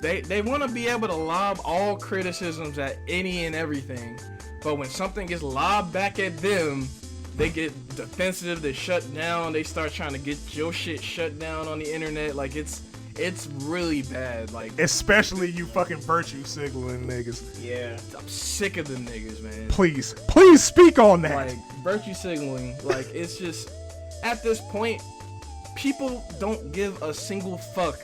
they want to be able to lob all criticisms at any and everything, but when something gets lobbed back at them, they get defensive, they shut down, they start trying to get your shit shut down on the internet. Like it's really bad. Like especially you fucking virtue signaling niggas. Yeah. I'm sick of them niggas, man. Please speak on that. Like virtue signaling, like it's just at this point, people don't give a single fuck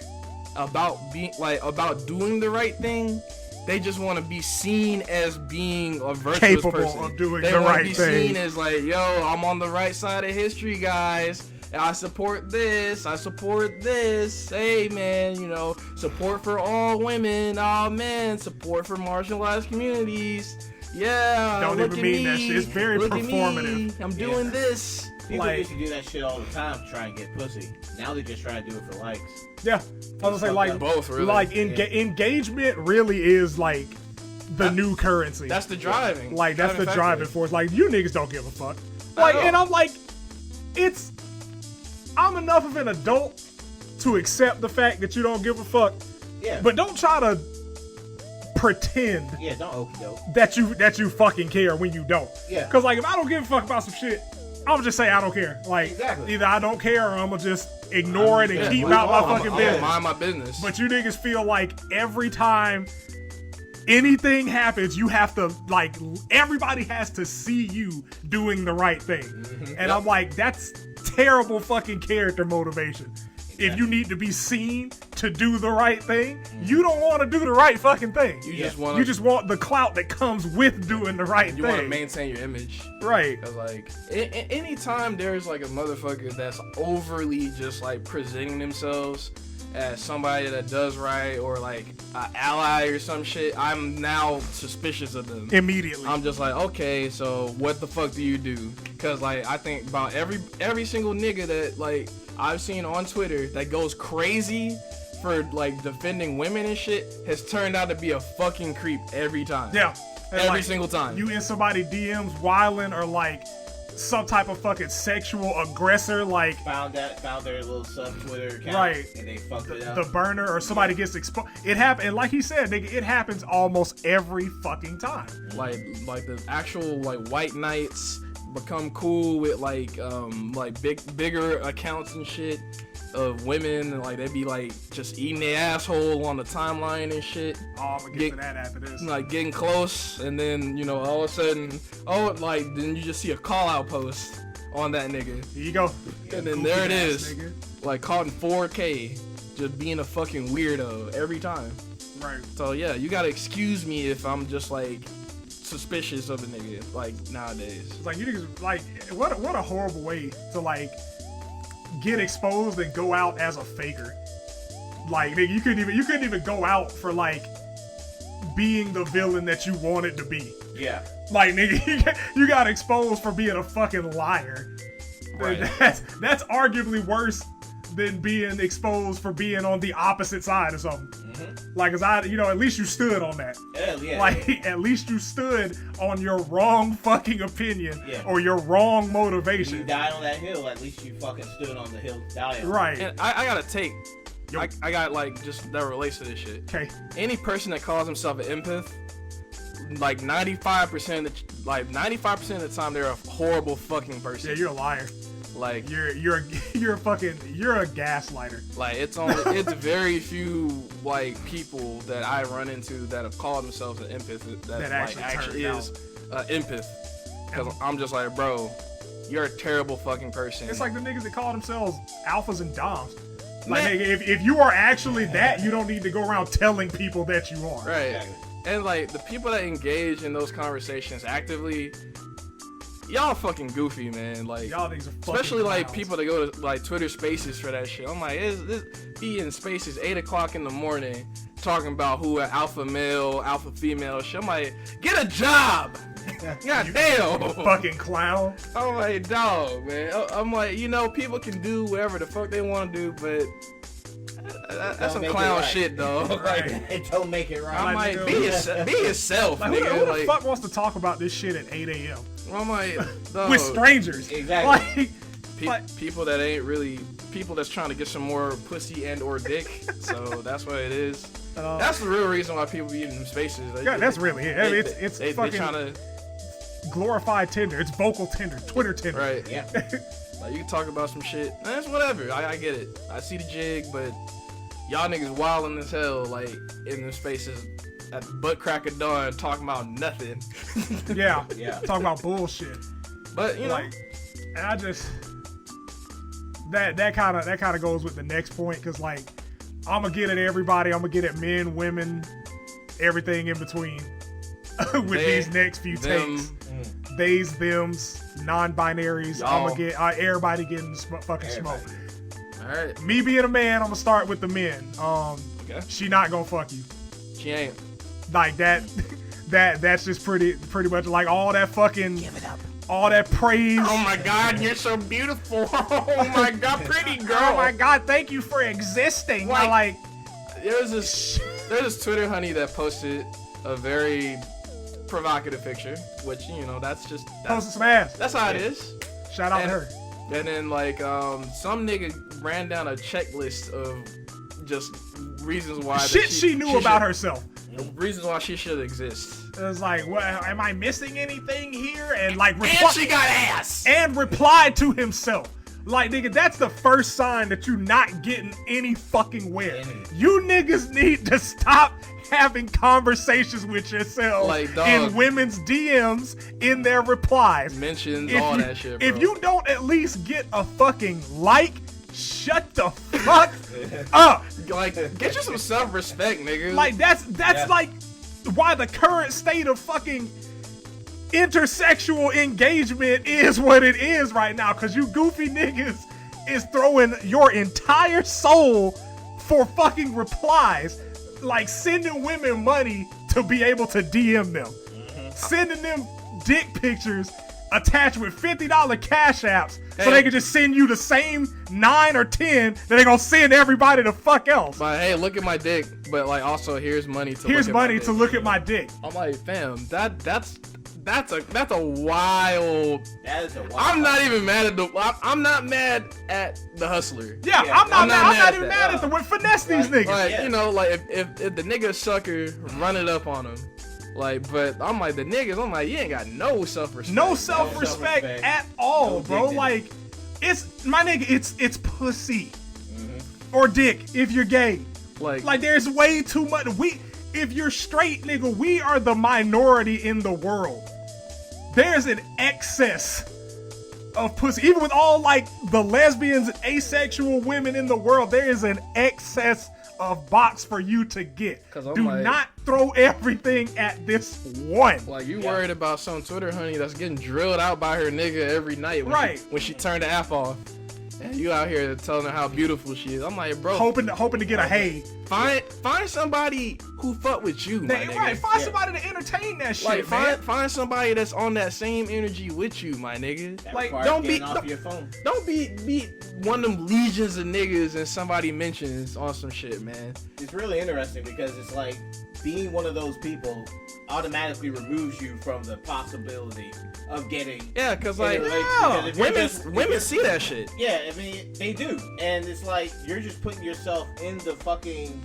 about doing the right thing. They just want to be seen as being a virtuous capable person. Of doing they the right be thing. Seen as like, yo, I'm on the right side of history, guys. I support this. I support this. Hey, man, support for all women, all men, support for marginalized communities. Yeah. Don't even mean that shit. It's very performative. I'm doing this. People used to do that shit all the time to try and get pussy. Now they just try to do it for likes. Yeah. I was gonna say, both, really. Like, engagement really is, like, the new currency. That's the driving. Like, that's the driving force. Like, you niggas don't give a fuck. Like, and I'm like, I'm enough of an adult to accept the fact that you don't give a fuck. Yeah. But don't try to pretend. Yeah, don't okey doke. That you fucking care when you don't. Yeah. Cause like if I don't give a fuck about some shit, I'm gonna just say I don't care. Like exactly. Either I don't care or I'm gonna just ignore it and keep out my fucking business. Mind my business. But you niggas feel like every time anything happens, you have to everybody has to see you doing the right thing. Mm-hmm. And I'm like, that's terrible fucking character motivation. if you need to be seen to do the right thing, you don't want to do the right fucking thing. You just want the clout that comes with doing the right thing. You want to maintain your image. Right. Because, like, anytime there's, like, a motherfucker that's overly just, like, presenting themselves as somebody that does right or, like, an ally or some shit, I'm now suspicious of them. Immediately. I'm just like, okay, so what the fuck do you do? Because, like, I think about every single nigga that, like, I've seen on Twitter that goes crazy for, like, defending women and shit has turned out to be a fucking creep every time. Yeah. And every single time. You in somebody DMs wilding or, like, some type of fucking sexual aggressor, like found their little sub Twitter account, right, and they fucked it up. The burner, or somebody gets exposed. It happens, and like he said, nigga, it happens almost every fucking time. Like the actual like white knights become cool with like bigger accounts and shit of women, and like they be like just eating their asshole on the timeline and shit. Oh, I'm gonna get to that after this. Like getting close, and then you know all of a sudden, then you just see a call out post on that nigga. Here you go. And then there it is, nigga. Like caught in 4K, just being a fucking weirdo every time. Right. So yeah, you gotta excuse me if I'm just like suspicious of a nigga like nowadays. It's like you niggas like what a horrible way to like get exposed and go out as a faker. Like nigga, you couldn't even go out for like being the villain that you wanted to be. Yeah. Like nigga, you got exposed for being a fucking liar. Right. That's arguably worse than being exposed for being on the opposite side or something. Mm-hmm. Like, cause at least you stood on that. Yeah. Like, at least you stood on your wrong fucking opinion or your wrong motivation. You died on that hill. At least you fucking stood on the hill. Dying. Right. And I got a take. I got like just that relates to this shit. Okay. Any person that calls himself an empath, like 95% of the time they're a horrible fucking person. Yeah, you're a liar. Like you're a gaslighter. Like it's very few like people that I run into that have called themselves an empath that actually is an empath. Because I'm just like, bro, you're a terrible fucking person. It's like the niggas that call themselves alphas and doms. Like, nigga, if you are actually that, you don't need to go around telling people that you are. Right. Exactly. And like the people that engage in those conversations actively, y'all fucking goofy, man. Like y'all niggas are fucking especially like clowns. people that go to like Twitter Spaces for that shit. I'm like, be in Spaces 8:00 in the morning talking about who an alpha male, alpha female shit. I'm like, get a job. God damn. Fucking clown. I'm like, dog, man. I'm like, people can do whatever the fuck they want to do, but that's some clown shit, though. Right. It don't make it right. I'm like, be yourself, like, nigga. Who the fuck wants to talk about this shit at 8 a.m.? I'm like, dog, with strangers. Exactly. People that ain't really people that's trying to get some more pussy and or dick. So that's what it is. That's the real reason why people be in them spaces. That's really it. It's fucking they trying to glorified Tinder. It's vocal Tinder, Twitter Tinder. Right. Yeah. Like you can talk about some shit. That's whatever. I get it. I see the jig, but y'all niggas wildin' as hell, like in them spaces at butt crack of dawn talking about nothing. Yeah. Talking about bullshit. But like, and I just that kind of goes with the next point, because like I'm gonna get at everybody. I'm gonna get at men, women, everything in between with these next few takes. Theys, thems, non-binaries. I'm gonna get everybody getting fucking smoke. All right. Me being a man, I'm gonna start with the men. Okay. She not gonna fuck you. She ain't. Like that. That's just pretty much like all that fucking. Give it up. All that praise. Oh my God, you're so beautiful. Oh my God, pretty girl. Oh my God, thank you for existing. Like there's this Twitter honey that posted a very provocative picture, which that's posted some ass. That's how it is. Shout out to her. And then like some nigga ran down a checklist of just reasons why she knew about herself. Reasons why she should exist. It was like, what? Am I missing anything here? And like, and she got ass. And replied to himself. Like, nigga, that's the first sign that you're not getting any fucking where. You niggas need to stop having conversations with yourselves in women's DMs in their replies. Mentions all that shit, bro. If you don't at least get a fucking like, shut the fuck up. Like, get you some self-respect, nigga. Like, that's like why the current state of fucking intersexual engagement is what it is right now, because you goofy niggas is throwing your entire soul for fucking replies, like sending women money to be able to DM them, sending them dick pictures attached with $50 cash apps so they can just send you the same 9 or 10 that they gonna send everybody the fuck else. But hey, look at my dick. But like, also here's money to look at my dick. I'm like, fam, that's a wild. That is a wild. I'm not even mad at I'm not mad at the hustler. Yeah, I'm not even mad at the finesse these niggas. Like, you know, like if the nigga sucker, run it up on him. Like, but I'm like, the niggas, I'm like, you ain't got no self-respect. No self-respect at all, bro. Like, it's, my nigga, it's pussy. Or dick, if you're gay. Like there's way too much. If you're straight, nigga, we are the minority in the world. There's an excess of pussy. Even with all, like, the lesbians and asexual women in the world, there is an excess of box for you to get. Do not throw everything at this one. Like, you worried about some Twitter honey that's getting drilled out by her nigga every night when she turned the app off. And you out here telling her how beautiful she is. I'm like, bro, hoping to get a hey. Find somebody who fuck with you, my nigga. Right, find somebody to entertain that shit, like, find somebody that's on that same energy with you, my nigga. That like, don't be off your phone. Don't be one of them legions of niggas and somebody mentions on some shit, man. It's really interesting because it's like being one of those people automatically removes you from the possibility of getting. Yeah, because like, women see that shit. Yeah, I mean, they do. And it's like, you're just putting yourself in the fucking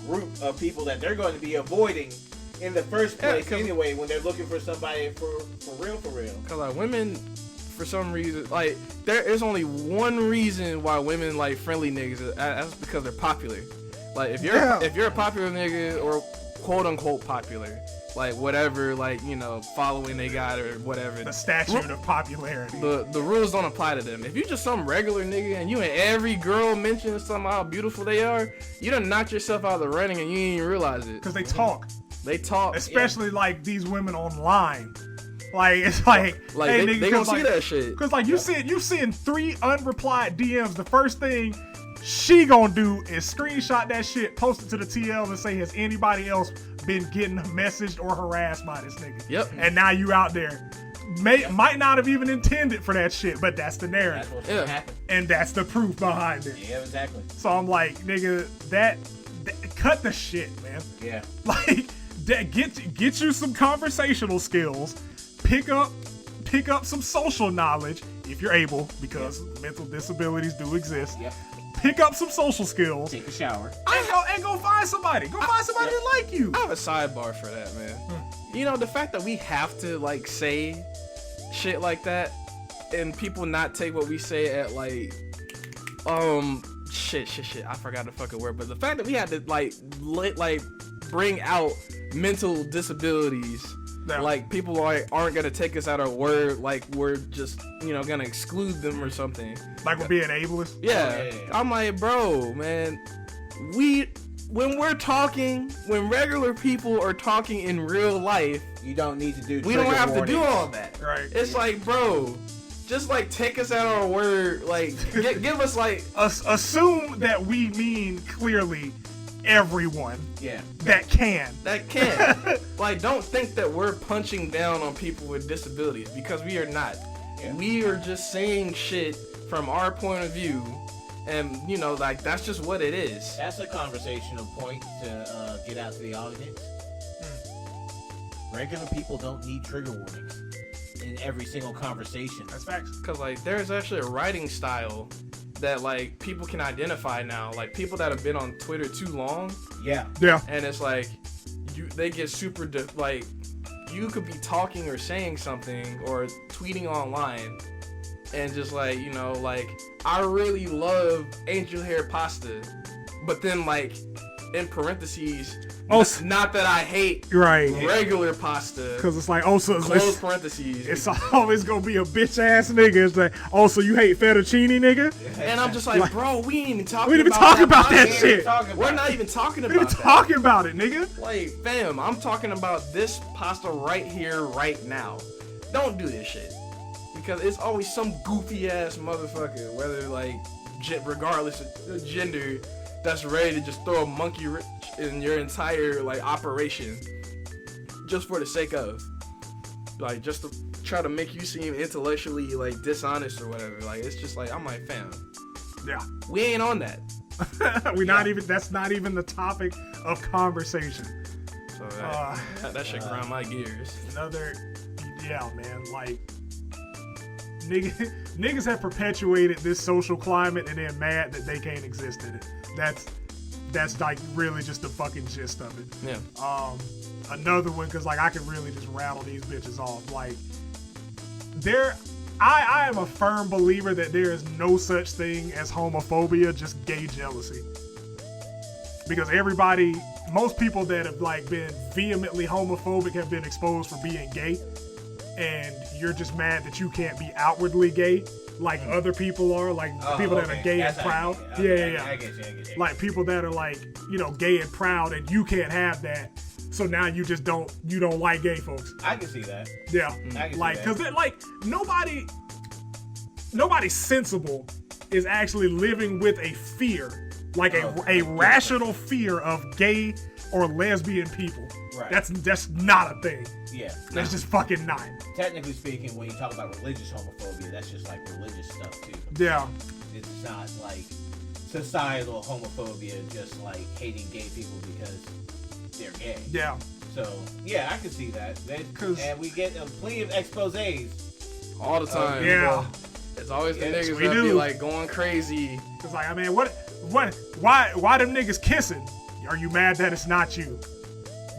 group of people that they're going to be avoiding in the first place anyway, when they're looking for somebody for real. Because like, women, for some reason, like, there is only one reason why women like friendly niggas. That's because they're popular. Like, if you're a popular nigga, or quote unquote popular, like, whatever, like, you know, following they got or whatever. The statute of popularity. The rules don't apply to them. If you just some regular nigga and you and every girl mentions somehow how beautiful they are, you done knocked yourself out of the running and you didn't even realize it. Because they talk. They talk. Especially like these women online. Like, it's like hey, they gonna see that shit. Because like you seeing 3 unreplied DMs. The first thing she gonna do is screenshot that shit, post it to the TL, and say, has anybody else been getting messaged or harassed by this nigga? Yep. And now you out there. Might not have even intended for that shit, but that's the narrative. That's what's happened. And that's the proof behind it. Yeah, exactly. So I'm like, nigga, that cut the shit, man. Yeah. Like, that get you some conversational skills. Pick up some social knowledge if you're able, because mental disabilities do exist. Yep. Pick up some social skills. Take a shower. And go find somebody. Go find somebody that like you. I have a sidebar for that, man. You know, the fact that we have to like say shit like that and people not take what we say at like shit. I forgot the fucking word, but the fact that we had to like bring out mental disabilities. Yeah. Like, people aren't gonna take us at our word, like we're just, you know, gonna exclude them or something. Like we're being ableist? Yeah. I'm like, bro, man, when regular people are talking in real life, you don't need to do we don't have to do all that. Right. It's like, bro, just like take us at our word, like give us like assume that we mean clearly everyone that can like, don't think that we're punching down on people with disabilities, because we are not. We are just saying shit from our point of view, and you know, like, that's just what it is. That's a conversational point to get out to the audience. Regular people don't need trigger warnings in every single conversation. That's facts. Because like, there's actually a writing style that like people can identify now, like people that have been on Twitter too long. Yeah. And it's like they get super like, you could be talking or saying something or tweeting online and just like, you know, like, I really love angel hair pasta, but then like in parentheses. Oh, not that I hate regular pasta. Because it's like, so close parentheses. It's always gonna be a bitch ass nigga. It's like, so you hate fettuccine, nigga? And I'm just like, bro, we ain't even talking. We ain't even talking about that shit. We're not even talking about. We ain't even talking about it, nigga. Like, fam, I'm talking about this pasta right here, right now. Don't do this shit because it's always some goofy ass motherfucker, whether like, regardless of gender, that's ready to just throw a monkey wrench in your entire like operation just for the sake of, like, just to try to make you seem intellectually like dishonest or whatever. Like, it's just like, I'm like, fam, yeah, we ain't on that. not even. That's not even the topic of conversation. So that should grind my gears. Yeah, man, like niggas have perpetuated this social climate and they're mad that they can't exist in it. That's like really just the fucking gist of it. Yeah. Another one, because like I can really just rattle these bitches off. Like, I am a firm believer that there is no such thing as homophobia, just gay jealousy. Because most people that have like been vehemently homophobic have been exposed for being gay, and you're just mad that you can't be outwardly gay like other people are, like people that are gay and proud. Yeah. I get you. Like people that are like, gay and proud, and you can't have that. So now you don't like gay folks. I can see that. Yeah. Like, because like nobody sensible is actually living with a fear, like a rational fear of gay or lesbian people. Right. That's not a thing. Yeah. That's just fucking not. Technically speaking, when you talk about religious homophobia, that's just like religious stuff too. Yeah. It's not like societal homophobia, just like hating gay people because they're gay. Yeah. So yeah, I can see that. And we get plenty of exposés all the time. Yeah. It's always the niggas that be like going crazy. It's like, I mean, why them niggas kissing? Are you mad that it's not you?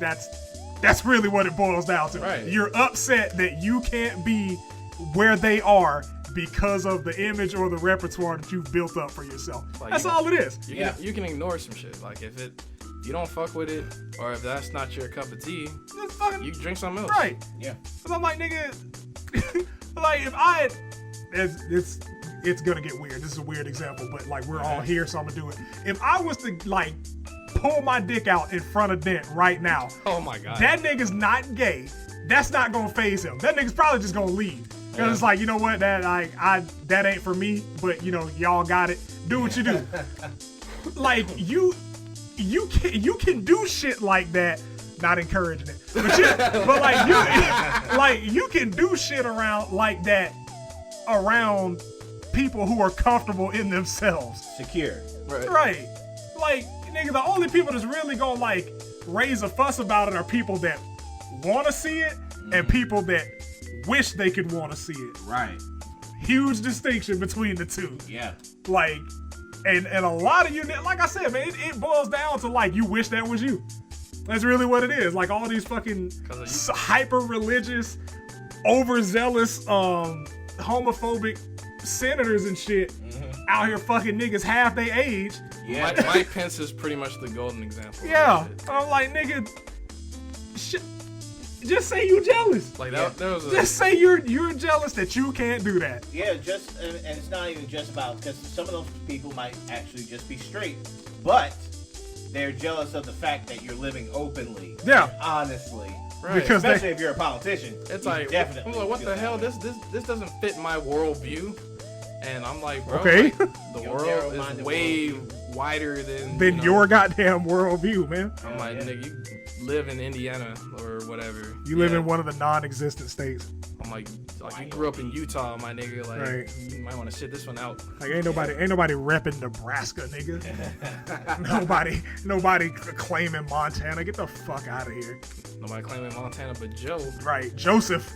That's really what it boils down to. Right. You're upset that you can't be where they are because of the image or the repertoire that you've built up for yourself. Like, that's all it is. You can ignore some shit. Like, if you don't fuck with it, or if that's not your cup of tea, you drink something else. Right. Yeah. Cause I'm like, nigga, like it's gonna get weird. This is a weird example, but like we're all here, so I'm gonna do it. If I was to like pull my dick out in front of Dent right now, oh my god, that nigga's not gay. That's not gonna faze him. That nigga's probably just gonna leave. Cause it's like, you know what, that ain't for me. But y'all got it. Do what you do. Like you can do shit like that. Not encouraging it, but you can do shit around like that around people who are comfortable in themselves, secure. Right. Like, nigga, the only people that's really gonna like raise a fuss about it are people that want to see it and people that wish they could want to see it. Right. Huge distinction between the two. Yeah. Like, and a lot of you, like I said, man, it boils down to like you wish that was you. That's really what it is. Like all these fucking hyper religious, overzealous, homophobic senators and shit out here fucking niggas half their age. Yeah. Mike Pence is pretty much the golden example. Yeah. I'm like, nigga, just say you jealous. Like just say you're jealous that you can't do that. Yeah, and it's not even just about, because some of those people might actually just be straight, but they're jealous of the fact that you're living openly. Yeah. Honestly. Right. Because especially if you're a politician. It's like, definitely. I'm like, what the hell? This doesn't fit my worldview. And I'm like, bro, okay. Like, the world is way wider than your goddamn worldview, man. I'm like, nigga, you live in Indiana or whatever. You live in one of the non-existent states. I'm like you grew up in Utah, my nigga. Like, right. You might want to sit this one out. Like, ain't nobody repping Nebraska, nigga. nobody claiming Montana. Get the fuck out of here. Nobody claiming Montana but Joe. Right, Joseph,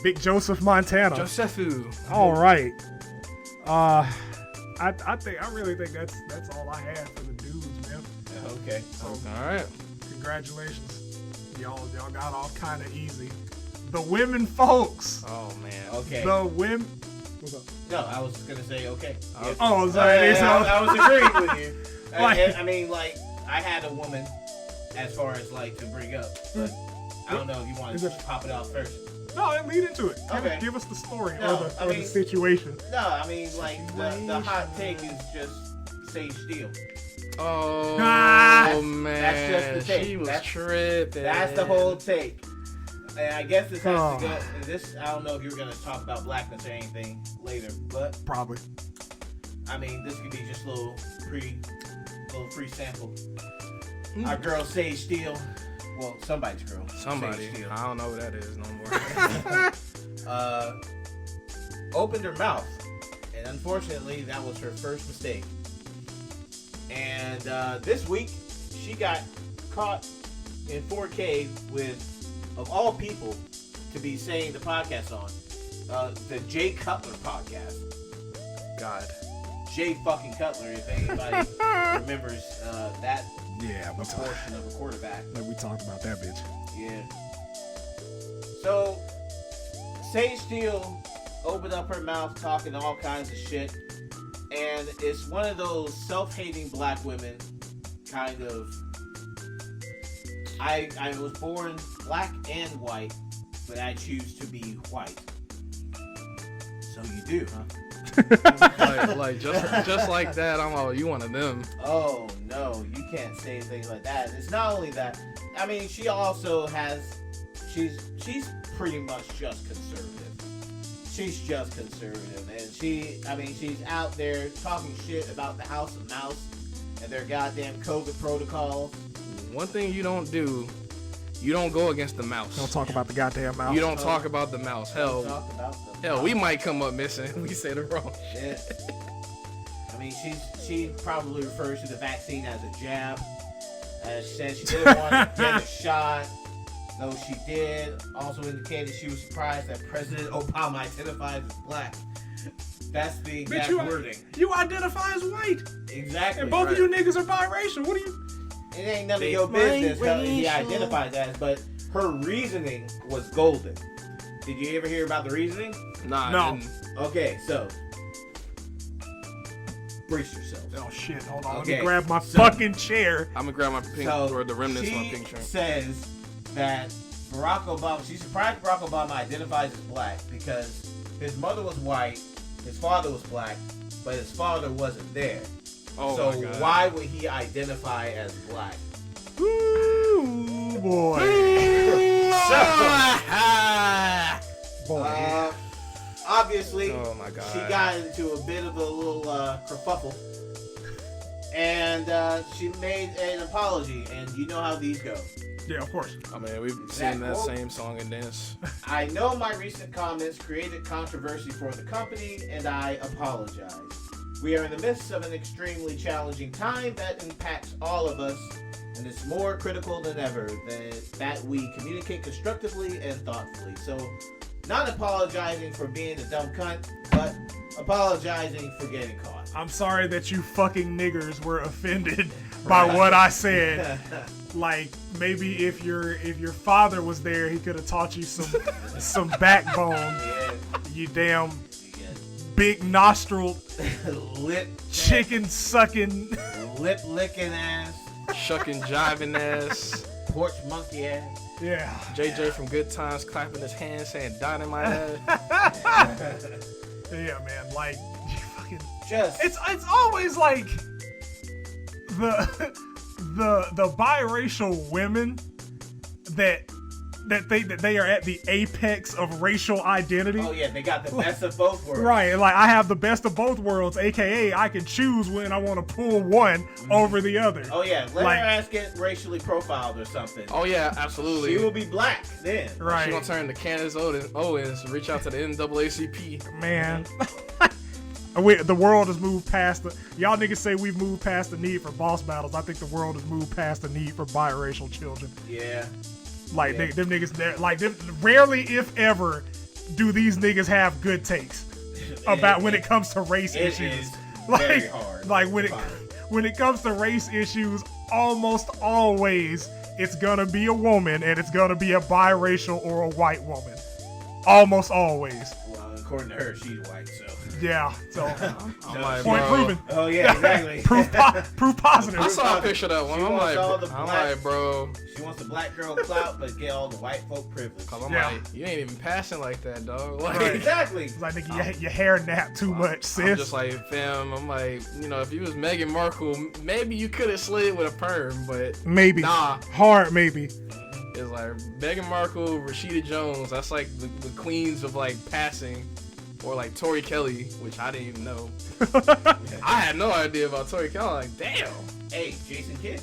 Big Joseph Montana. Josephu. All right. I really think that's all I had for the dudes, man. Okay. So, all right. Congratulations, y'all got off kind of easy. The women folks. Oh man. Okay. The women. What's up? No, I was gonna say okay. Oh, sorry. I was agreeing with you. Like, I mean, like, I had a woman as far as like to bring up, but I don't know if you want to pop it out first. No, and lead into it. Okay. Give us the story No, or the situation. No, I mean like the hot take is just Sage Steele. Oh man, that's just the take. She was tripping. That's the whole take. And I guess this has to go. This I don't know if you're gonna talk about blackness or anything later, but probably. I mean, this could be just a little free sample. Our girl Sage Steele, well, somebody's girl. Somebody. I don't know who that is no more. Opened her mouth, and unfortunately, that was her first mistake. And this week, she got caught in 4K with, of all people, to be saying the podcast on, the Jay Cutler podcast. God. Jay fucking Cutler, if anybody remembers that portion of a quarterback. Like we talked about that bitch. Yeah. So, Sage Steele opened up her mouth talking all kinds of shit. And it's one of those self-hating black women kind of... I was born black and white, but I choose to be white. So you do, huh? like just like that, I'm all, you one of them. Oh no, you can't say things like that. It's not only that. I mean, she also has. She's pretty much just conservative. She's just conservative, and she's out there talking shit about the House of Mouse and their goddamn COVID protocols. One thing you don't do. You don't go against the mouse. Don't talk about the goddamn mouse. You don't talk about the mouse. Hell, we might come up missing if we say the wrong shit. I mean, she probably refers to the vaccine as a jab. She said she didn't want to get a shot, though she did. Also indicated she was surprised that President Obama identifies as black. That's the exact wording. You identify as white. Exactly. And both of you niggas are biracial. What are you... It ain't none of your business how he identifies as, but her reasoning was golden. Did you ever hear about the reasoning? Nah, no. I didn't. Okay, so brace yourself. Oh shit! Hold on. Okay, let me grab my fucking chair. I'm gonna grab my pink or the remnants of my pink shirt. She says that Barack Obama. She's surprised Barack Obama identifies as black because his mother was white, his father was black, but his father wasn't there. Oh so my God. why would he identify as black? Ooh, boy. Boy. Obviously, oh my God. She got into a bit of a little kerfuffle. And she made an apology. And you know how these go. Yeah, of course. I mean, we've seen that same song and dance. I know my recent comments created controversy for the company, and I apologize. We are in the midst of an extremely challenging time that impacts all of us, and it's more critical than ever that we communicate constructively and thoughtfully. So, not apologizing for being a dumb cunt, but apologizing for getting caught. I'm sorry that you fucking niggers were offended by what I said. Like, maybe if your father was there, he could have taught you some backbone. Yeah. You damn big nostril, lip chicken sucking, lip licking ass, shucking jiving ass, porch monkey ass. Yeah. JJ from Good Times clapping his hands saying dynamite ass. Yeah, man. Like, you fucking. Just. It's always like the biracial women that they are at the apex of racial identity. Oh yeah, they got the best of both worlds. Right, like I have the best of both worlds, aka I can choose when I want to pull one over the other. Oh yeah, let her ass get racially profiled or something. Oh yeah, absolutely. She will be black then. Right. She gonna turn to Candace Owens and reach out to the NAACP. Man. The world has moved past y'all niggas say we've moved past the need for boss battles. I think the world has moved past the need for biracial children. Yeah. Like, them niggas, like, rarely, if ever, do these niggas have good takes about when it comes to race issues. Like, very hard. Like, when it comes to race issues, almost always, it's gonna be a woman, and it's gonna be a biracial or a white woman. Almost always. Well, according to her, she's white, so. Yeah. So I'm like, point bro. proven. Oh yeah, exactly. Proof positive. I saw a picture of that one. She I'm wants all like, the I'm black- like, bro. She wants the black girl clout, but get all the white folk privilege. Cause I'm Yeah. like, you ain't even passing like that, dog. Like, Right. Exactly. It's like, nigga, your hair napped too much, sis. I'm just like, fam. I'm like, you know, if you was Meghan Markle, maybe you could have slid with a perm, but Maybe. nah. Hard, maybe. It's like Meghan Markle, Rashida Jones. That's like the queens of like passing, or like Tori Kelly, which I didn't even know. I had no idea about Tori Kelly. I'm like, damn. Hey, Jason Kidd.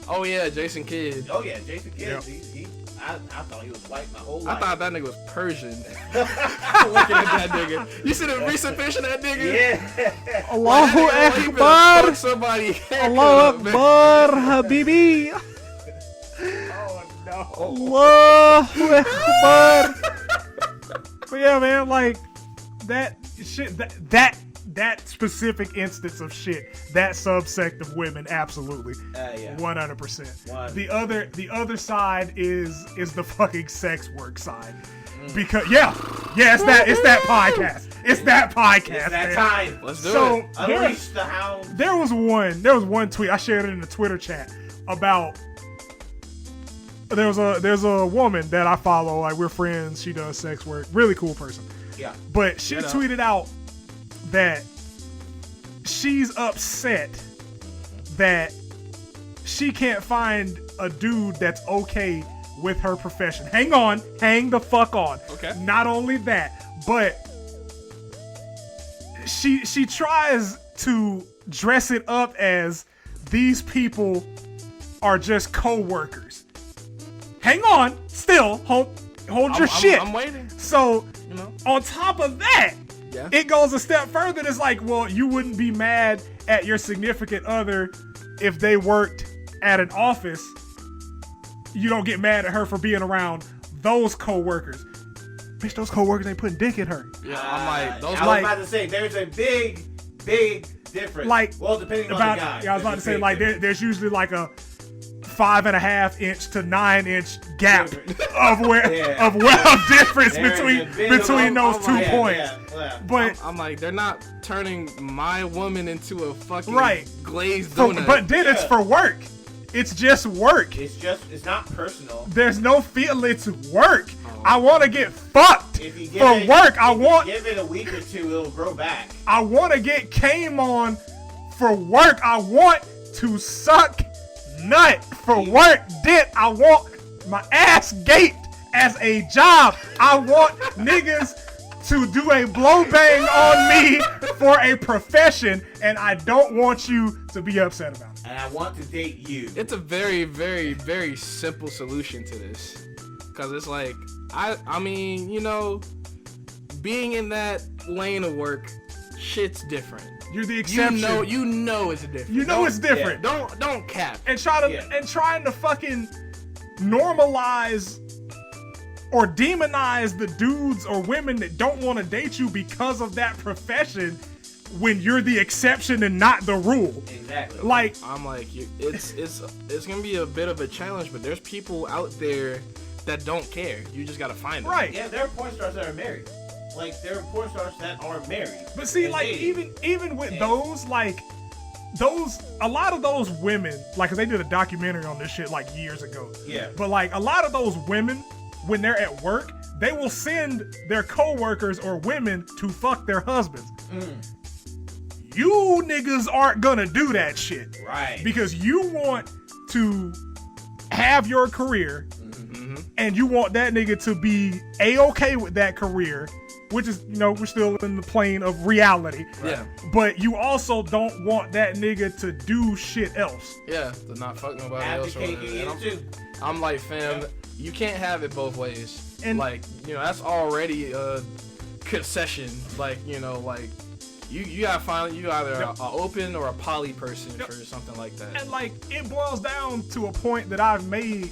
Oh yeah, Jason Kidd. Oh yeah, Jason Kidd. Yeah. I thought he was white my whole I life. thought that nigga was Persian. Looking at that nigga. You see the recent picture of that nigga? Yeah. Allahu That nigga even Akbar. fucked somebody haircut Allahu up, man. Akbar, Habibi. Oh no. Allahu Akbar. But yeah, man, like that shit, that specific instance of shit, that subsect of women, absolutely, Yeah. 100%. One. The other side is the fucking sex work side, because it's that podcast, it's that podcast. It's that man. time. Let's do So it. Unleash the hound. there was one tweet I shared it in the Twitter chat about. There's a woman that I follow, like we're friends. She does sex work, really cool person. Yeah. But she tweeted out that she's upset that she can't find a dude that's okay with her profession. Hang the fuck on. Okay. Not only that, but she tries to dress it up as these people are just co-workers. Hang on, still hold your shit. I'm waiting. So, You know. on top of that, Yeah. it goes a step further. It's like, well, you wouldn't be mad at your significant other if they worked at an office. You don't get mad at her for being around those co-workers. Bitch, those co-workers ain't putting dick in her. Yeah, I'm like, those I was like- about to say there's a big difference. Like, well, depending on about, the guy. yeah, I was about to there's a say, big like, difference. there's usually like a 5.5 inch to 9 inch gap Difference. of difference There's a big- between those 2 yeah, points. yeah. But I'm like, they're not turning my woman into a fucking Right. glazed for, donut. but then it's for work. It's just work. It's not personal. There's no feel. It's work. I want to get fucked If you give for it, work. give it a week or two, it'll grow back. I want to get came on for work. I want to suck nut for work. I want my ass gaped as a job. I want niggas to do a blow bang on me for a profession, and I don't want you to be upset about it. And I want to date you. It's a very, very, very simple solution to this. Cause it's like, I mean, you know, being in that lane of work, shit's different. You're the exception. You know it's different. You know it's different. Don't cap. And trying to fucking normalize or demonize the dudes or women that don't want to date you because of that profession when you're the exception and not the rule. Exactly. Like, I'm like, it's gonna be a bit of a challenge, but there's people out there that don't care. You just gotta find them. right. Yeah, there are porn stars that are married. Like, there are porn stars that are married. But see, and like, dating. even with those, like, a lot of those women, like, 'cause they did a documentary on this shit like years ago. Yeah. But like, a lot of those women, when they're at work, they will send their coworkers or women to fuck their husbands. You niggas aren't gonna do that shit. Right. Because you want to have your career and you want that nigga to be A-okay with that career, which is, you know, we're still in the plane of reality. Yeah. But you also don't want that nigga to do shit else. Yeah. To not fuck nobody else. Or Abdicate whatever. And you too. I'm like, fam, you can't have it both ways. And- like, you know, that's already a concession. Like, you know, like you gotta find you either a open or a poly person for something like that. And like, it boils down to a point that I've made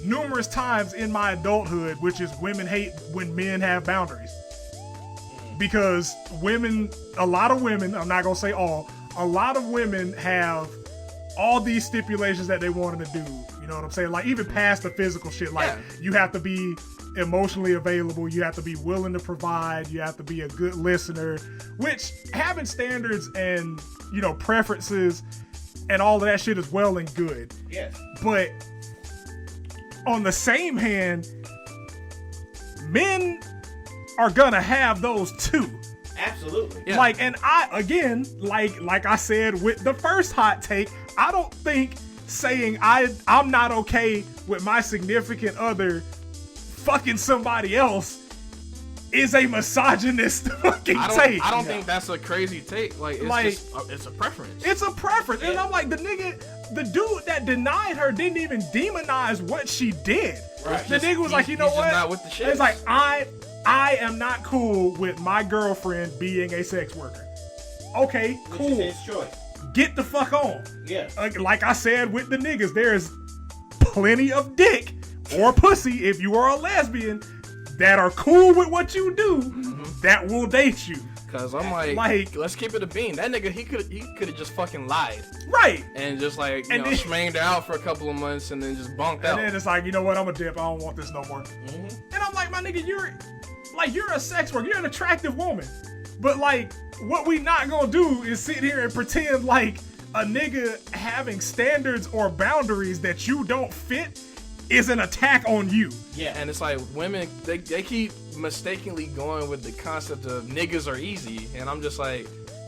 numerous times in my adulthood, which is women hate when men have boundaries. Because a lot of women, I'm not gonna say all, a lot of women have all these stipulations that they wanted to do. You know what I'm saying? Like, even past the physical shit, like, Yeah. you have to be emotionally available. You have to be willing to provide. You have to be a good listener, which having standards and, you know, preferences and all of that shit is well and good. Yes. But on the same hand, men are gonna have those too. Absolutely. Yeah. Like, and I, again, like I said with the first hot take, I don't think saying I'm not okay with my significant other fucking somebody else is a misogynist fucking take. I don't think that's a crazy take. Like, it's just, it's a preference. It's a preference. Yeah. And I'm like, the dude that denied her didn't even demonize what she did. Right. The nigga was like, you know he's what? just not with the shit. It's like, I am not cool with my girlfriend being a sex worker. Okay, Which cool. is his choice. Get the fuck on. Yeah. Like I said with the niggas, there's plenty of dick or pussy if you are a lesbian that are cool with what you do that will date you. Cause I'm like, let's keep it a bean. That nigga, he could have just fucking lied. Right. And just like, you And know, then- schmanged her out for a couple of months and then just bunked out. And then it's like, you know what, I'm a dip. I don't want this no more. And I'm like, my nigga, you're a sex worker. You're an attractive woman. But like, what we not gonna do is sit here and pretend like a nigga having standards or boundaries that you don't fit is an attack on you. Yeah. And it's like women, they keep mistakenly going with the concept of niggas are easy, and I'm just like,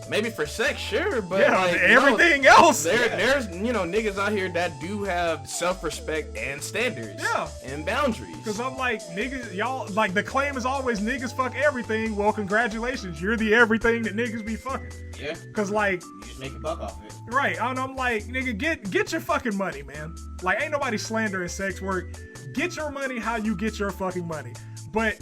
maybe for sex, sure, but Yeah, like, everything else. there's you know niggas out here that do have self-respect and standards, Yeah. and boundaries. Cause I'm like, niggas, y'all, like the claim is always niggas fuck everything. Well, congratulations, you're the everything that niggas be fucking. Yeah. Cause like, You just make a buck off it. right, and I'm like, nigga, get your fucking money, man. Like, ain't nobody slandering sex work. Get your money how you get your fucking money. But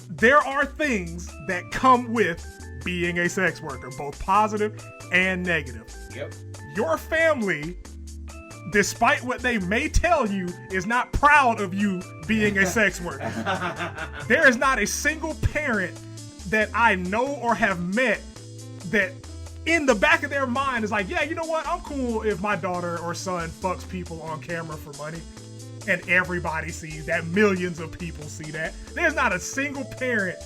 there are things that come with being a sex worker, both positive and negative. Yep. Your family, despite what they may tell you, is not proud of you being a sex worker. There is not a single parent that I know or have met that in the back of their mind is like, yeah, you know what? I'm cool if my daughter or son fucks people on camera for money. And everybody sees that. Millions of people see that. There's not a single parent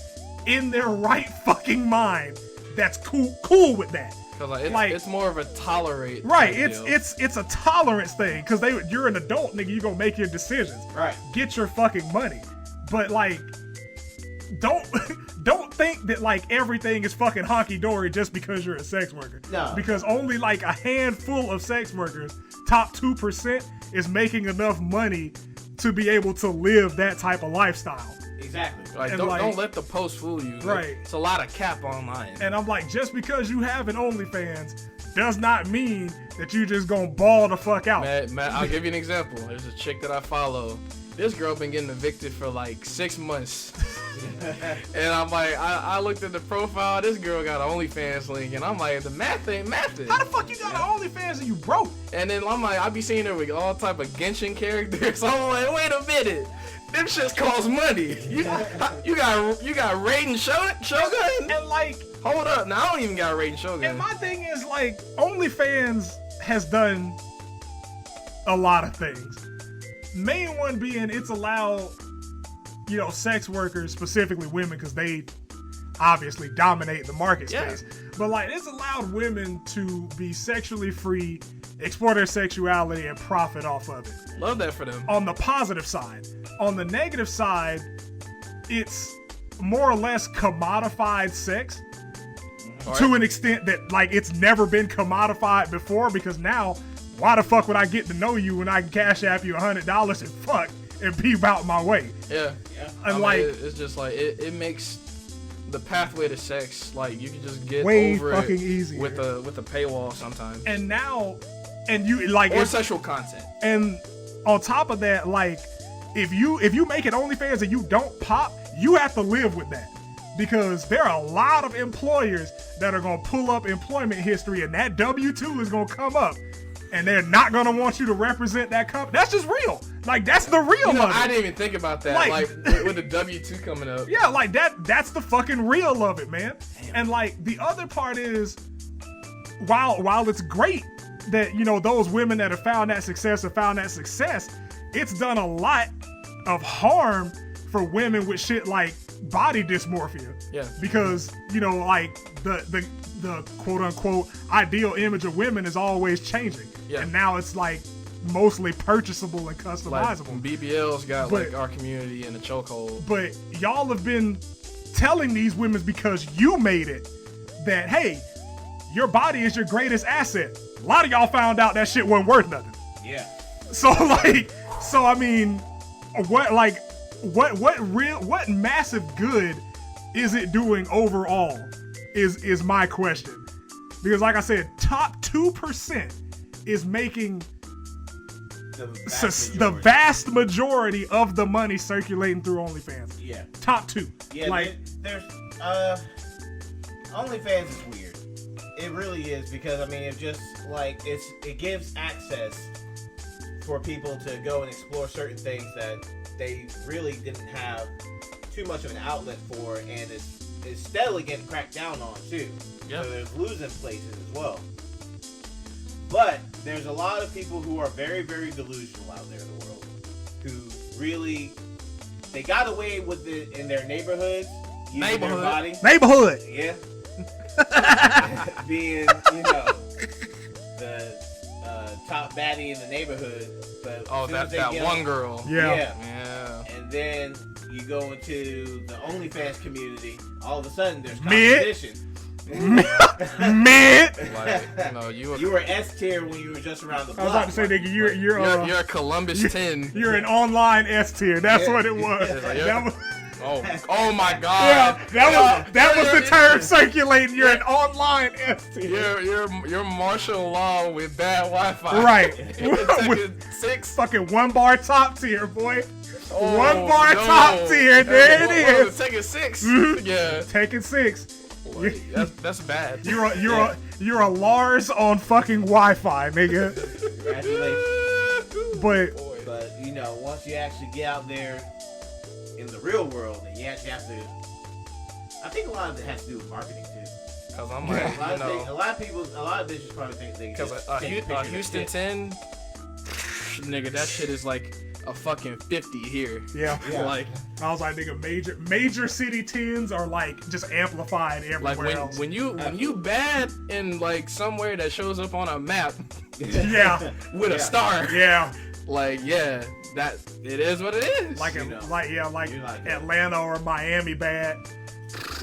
in their right fucking mind that's cool with that. Cause like, it's more of a tolerate. Right, type deal. it's a tolerance thing, because you're an adult, nigga. You gonna make your decisions. Right. Get your fucking money, but like, don't think that like everything is fucking honky dory just because you're a sex worker. No. Because only like a handful of sex workers, top 2%, is making enough money to be able to live that type of lifestyle. Exactly. Like, and don't, like- don't let the post fool you. Like, Right. it's a lot of cap online. And I'm like, just because you have an OnlyFans does not mean that you just gonna ball the fuck out. Matt, I'll give you an example. There's a chick that I follow. This girl been getting evicted for like 6 months. And I'm like, I looked at the profile. This girl got an OnlyFans link, and I'm like, the math ain't mathing. How the fuck you got an OnlyFans and you broke? And then I'm like, I be seeing her with all type of Genshin characters. So I'm like, wait a minute, them shits cost money. You got Raiden Shogun? And like, Hold up, now I don't even got Raiden Shogun. and my thing is like, OnlyFans has done a lot of things. Main one being it's allowed, you know, sex workers, specifically women, because they obviously dominate the market Yeah. space. But like, it's allowed women to be sexually free, explore their sexuality, and profit off of it. Love that for them. On the positive side. On the negative side, it's more or less commodified sex to an extent that like it's never been commodified before, because now why the fuck would I get to know you when I can cash app you $100 and fuck and be about my way? Yeah. And I mean, like, it's just like it makes the pathway to sex, like, you can just get way over fucking it easier. with a paywall sometimes. And now, and you like, or if- sexual content. and on top of that, like, if you make it OnlyFans and you don't pop, you have to live with that. Because there are a lot of employers that are going to pull up employment history, and that W-2 is going to come up, and they're not going to want you to represent that company. That's just real. Like, that's the real You know, of it. I didn't even think about that. Like- with the W-2 coming up. Yeah, like that's the fucking real of it, man. Damn. And like, the other part is, while it's great that, you know, those women that have found that success, it's done a lot of harm for women with shit like body dysmorphia. Yeah. Because, you know, like the quote unquote ideal image of women is always changing. Yeah. And now it's like mostly purchasable and customizable. Like, BBL's got But- like our community in a chokehold. But y'all have been telling these women because you made it that, hey, your body is your greatest asset. A lot of y'all found out that shit wasn't worth nothing. Yeah. So I mean, what massive good is it doing overall is my question. Because like I said, top 2% is making the vast majority of the money circulating through OnlyFans. Yeah. Top 2. Yeah, like there's OnlyFans is weird. It really is, because I mean, it just like it gives access for people to go and explore certain things that they really didn't have too much of an outlet for, and it's steadily getting cracked down on too. Yeah. So there's losing places as well. But there's a lot of people who are very, very delusional out there in the world, who really, they got away with it in their neighborhoods. Using their body. Neighborhood. Yeah. Being, you know, the top baddie in the neighborhood. But that one girl. Yeah. And then you go into the OnlyFans community, all of a sudden there's Mid. competition. Mid. Like, you know, You were S tier when you were just around the block. I was about to say, nigga, you're a Columbus 10. You're an online S tier. That's what it was. Yeah. That was Oh my God. Yeah, that was the term circulating. You're an online S tier. You're martial law with bad Wi-Fi. Right. Tekken 6. Fucking 1 bar top tier, boy. Oh, 1 bar top tier. There it is. Tekken 6. Mhm. Yeah. Tekken 6. Like, that's bad. You're a Lars on fucking Wi-Fi, nigga. Congratulations. But you know, once you actually get out there in the real world, and you actually have to, I think a lot of it has to do with marketing too. Cause I'm like, a lot of bitches probably think they because a Houston 10, nigga, that shit is like a fucking 50 here. Yeah. Like, I was like, nigga, major city 10s are like just amplified everywhere like else. when you bad in like somewhere that shows up on a map Yeah. with a star. Yeah. Like, yeah, that it is what it is. Like You know. like Atlanta or Miami bad.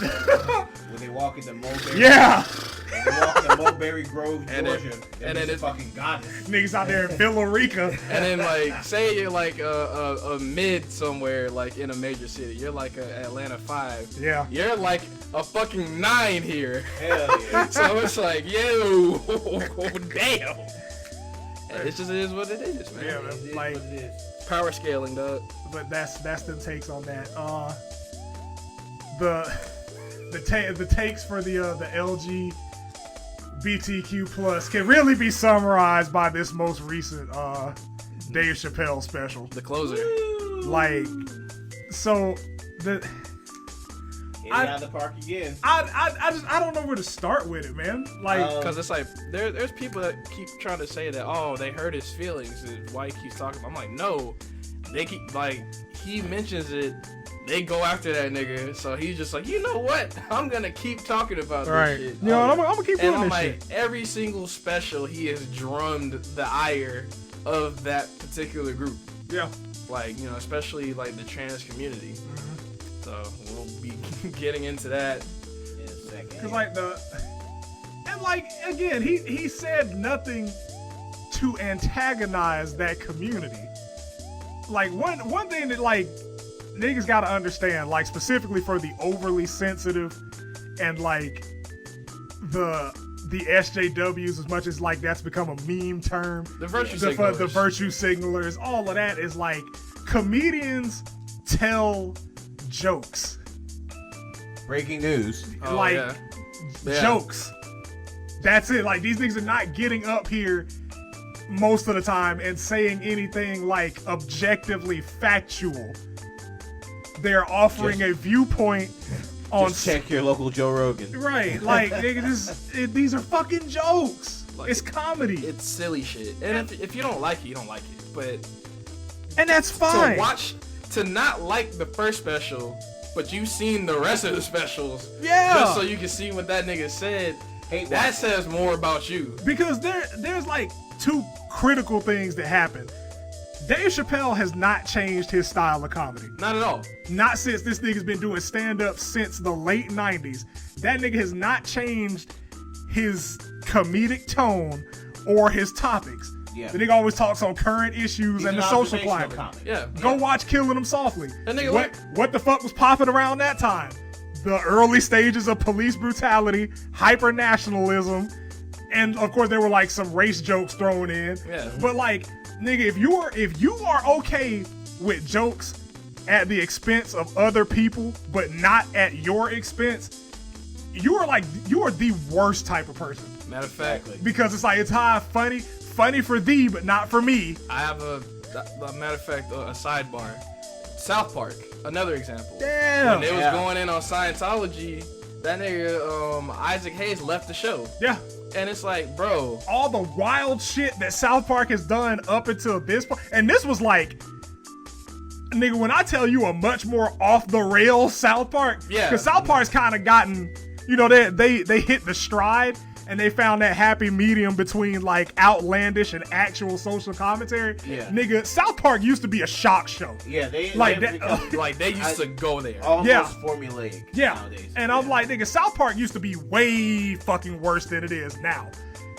when they walk into Mulberry. Yeah. When they walk into Mulberry Grove, And Georgia, then it's it's fucking goddess. Niggas out there in Villarica. And then like, say you're like a mid somewhere, like in a major city. You're like a Atlanta 5. Yeah. You're like a fucking 9 here. Hell yeah. So it's like, yo, damn. And it just is what it is, man. Yeah, man. It is Like, what it is. Power scaling, dog. but that's the takes on that. The takes for the LGBTQ plus can really be summarized by this most recent Dave Chappelle special. The closer. Like, so the Hit it out of the park again. I don't know where to start with it, man. Like, Because it's like, there's people that keep trying to say that, oh, they hurt his feelings. Why he keeps talking. I'm like, no. They keep, like, he mentions it. They go after that nigga. So he's just like, you know what? I'm going to keep talking about right? this shit. You know, I'm gonna keep doing And I'm this like, shit. every single special, he has drummed the ire of that particular group. Yeah. Like, you know, especially like the trans community. Mm-hmm. So we'll be getting into that. In a second. Cause like again, he said nothing to antagonize that community. Like one thing that like niggas gotta understand, like specifically for the overly sensitive and like the SJWs, as much as like that's become a meme term. The virtue the signalers. virtue signalers, all of that is like comedians tell jokes. Breaking news. Oh, like yeah. Yeah. jokes. That's it. Like these niggas are not getting up here most of the time and saying anything like objectively factual. They're offering a viewpoint on Just check your local Joe Rogan. right. Like nigga, these are fucking jokes. Like, it's comedy, It's silly shit. And if you don't like it, you don't like it. But and that's fine. to not like the first special, but you've seen the rest of the specials. Yeah. Just so you can see what that nigga said. That says more about you. Because there's like two critical things that happen. Dave Chappelle has not changed his style of comedy. Not at all. Not since this nigga's been doing stand-up since the late 90s. That nigga has not changed his comedic tone or his topics. Yeah. The nigga always talks on current issues and the social climate. Yeah. Go watch Killing Them Softly. That nigga what the fuck was popping around that time? The early stages of police brutality, hyper-nationalism, and of course there were like some race jokes thrown in. Yeah. But like, nigga, if you are okay with jokes at the expense of other people, but not at your expense, you are the worst type of person. Matter of fact, Because it's like, it's funny for thee, but not for me. I have a matter of fact, a sidebar. South Park, another example. Damn. When they was going in on Scientology, that nigga Isaac Hayes left the show. Yeah. And it's like, bro, all the wild shit that South Park has done up until this point, and this was like, nigga, when I tell you a much more off the rails South Park, because South Park's kind of gotten, they hit the stride and they found that happy medium between like outlandish and actual social commentary. Yeah. Nigga, South Park used to be a shock show. Yeah, they used to go there. Almost formulaic nowadays. And I'm like, nigga, South Park used to be way fucking worse than it is now.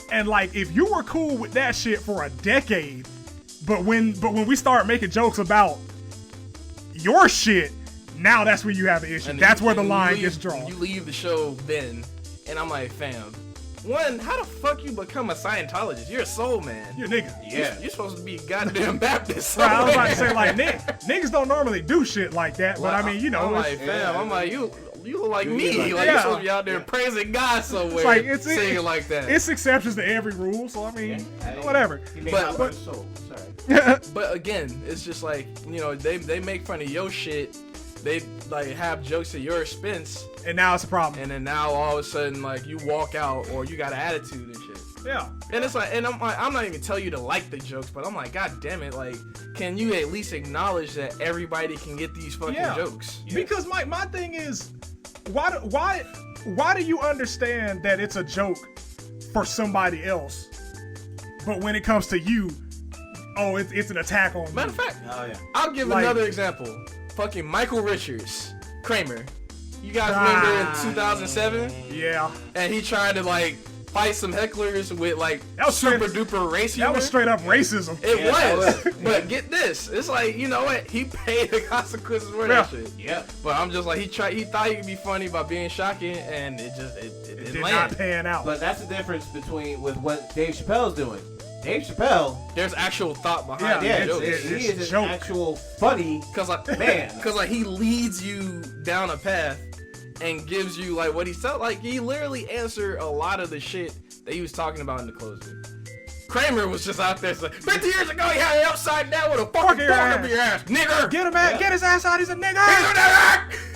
And like, if you were cool with that shit for a decade, but when we start making jokes about your shit, now that's where you have an issue. That's where the line gets drawn. You leave the show then, and I'm like, fam, one, how the fuck you become a Scientologist? You're a soul man. You're a nigga. Yeah. You're supposed to be goddamn Baptist. Right, I was about to say, like, niggas don't normally do shit like that, but I mean, I'm like, fam, I'm like, you look like me. Like, you're supposed to be out there praising God somewhere, like, singing like that. It's exceptions to every rule, so I mean, whatever. But again, it's just like, they make fun of your shit. They like have jokes at your expense, and now it's a problem. And then now all of a sudden, like, you walk out or you got an attitude and shit. Yeah. And it's like, and I'm not even telling you to like the jokes, but I'm like, god damn it, like, can you at least acknowledge that everybody can get these fucking jokes? Yeah. Because my thing is, why do you understand that it's a joke for somebody else, but when it comes to you, it's an attack on you? Matter of fact, I'll give another example. Fucking Michael Richards, Kramer. You guys remember in 2007? Yeah. And he tried to like fight some hecklers with like super duper race humor. That was straight up racism. It was. But get this. It's like, you know what? He paid the consequences for that shit. Yeah. But I'm just like, he thought he could be funny by being shocking, and it did not pan out. But that's the difference with what Dave Chappelle's doing. Dave Chappelle, there's actual thought behind the joke. He is an actual funny man. Because like he leads you down a path and gives you like what he felt like. He literally answered a lot of the shit that he was talking about in the closing. Kramer was just out there saying, 50 years ago he had it upside down with a fucking fork up your ass, nigger. Get him out, get his ass out. He's a nigger. He's a nigger.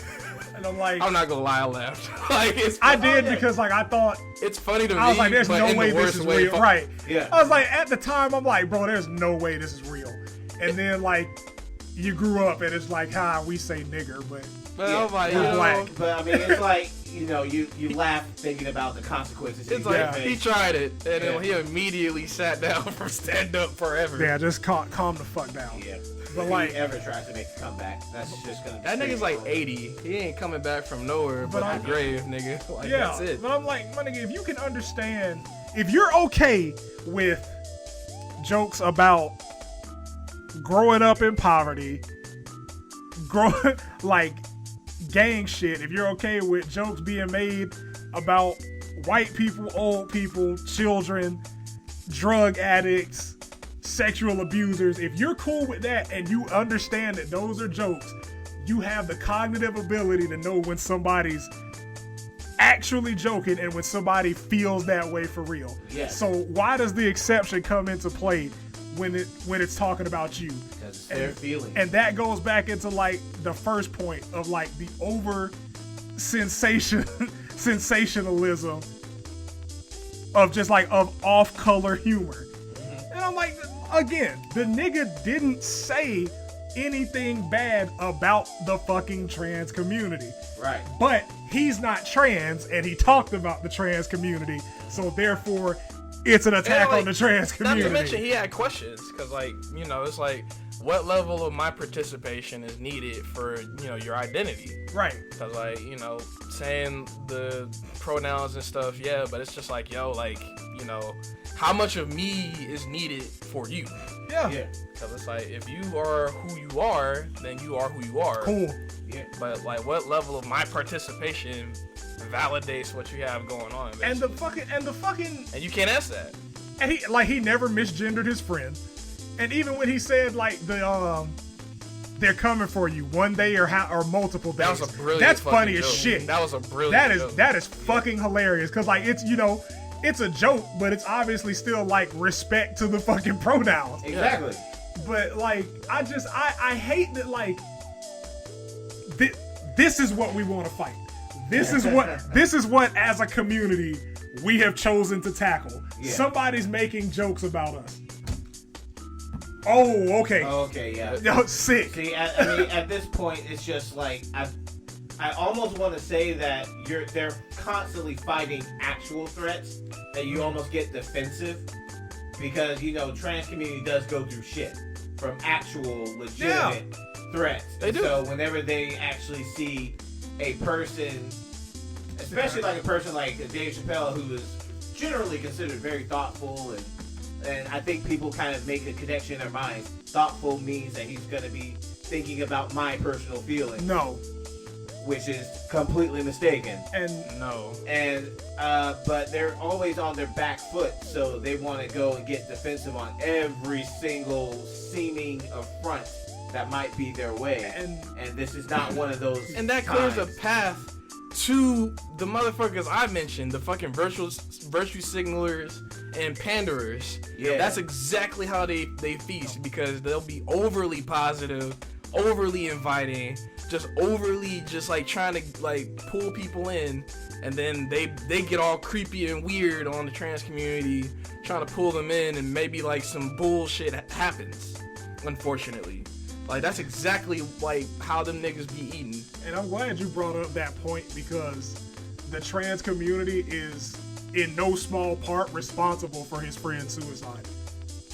And I'm like, I'm not gonna lie, I laughed. Like, I did because like I thought it's funny to me. I was like, there's no way this is real, right? Yeah. I was like, at the time, I'm like, bro, there's no way this is real. And then like, you grew up and it's like, we say nigger, but I'm like, we're black. But I mean, it's like, you laugh thinking about the consequences. It's like he tried it, and then he immediately sat down from stand up forever. Yeah, just calm the fuck down. Yeah. But if like, he ever tries to make a comeback, that's just gonna be that nigga's like 80. He ain't coming back from nowhere but the grave, nigga. Like, that's it. But I'm like, my nigga, if you can understand, if you're okay with jokes about growing up in poverty, like gang shit, if you're okay with jokes being made about white people, old people, children, drug addicts, sexual abusers, if you're cool with that and you understand that those are jokes, you have the cognitive ability to know when somebody's actually joking and when somebody feels that way for real. Yes. So why does the exception come into play when it's talking about you? Because it's their feelings. And that goes back into like the first point of like the over sensationalism of just like of off-color humor. And I'm like, again, the nigga didn't say anything bad about the fucking trans community. Right. But he's not trans, and he talked about the trans community, so therefore it's an attack on the trans community. Not to mention he had questions, because it's like, what level of my participation is needed for, your identity? Right. Because, saying the pronouns and stuff, yeah, but it's just like, how much of me is needed for you? Yeah. Because it's like, if you are who you are, then you are who you are. Cool. Yeah. But, what level of my participation validates what you have going on, basically. And the fucking And you can't ask that. and he never misgendered his friend. And even when he said they're coming for you one day or multiple days. That was a brilliant. That's funny joke. as shit. That was a brilliant. joke. That is fucking hilarious, because it's a joke, but it's obviously still respect to the fucking pronouns. Exactly. But I hate that this is what we want to fight. This is what as a community we have chosen to tackle. Yeah. Somebody's making jokes about us. Oh, okay. Okay, yeah. No, sick. See, at this point, it's just like I almost want to say that they're constantly fighting actual threats that you almost get defensive, because trans community does go through shit from actual legitimate threats. They do. So whenever they actually see a person, especially a person like Dave Chappelle, who is generally considered very thoughtful, and I think people kind of make a connection in their minds. Thoughtful means that he's going to be thinking about my personal feelings. No. Which is completely mistaken. But they're always on their back foot, so they want to go and get defensive on every single seeming affront that might be their way. And this is not one of those. And that clears a path to the motherfuckers I mentioned, the fucking virtue signalers and panderers. Yeah. That's exactly how they feast, because they'll be overly positive, overly inviting, just overly trying to pull people in, and then they get all creepy and weird on the trans community, trying to pull them in, and maybe some bullshit happens, unfortunately. That's exactly how them niggas be eating. And I'm glad you brought up that point, because the trans community is in no small part responsible for his friend's suicide.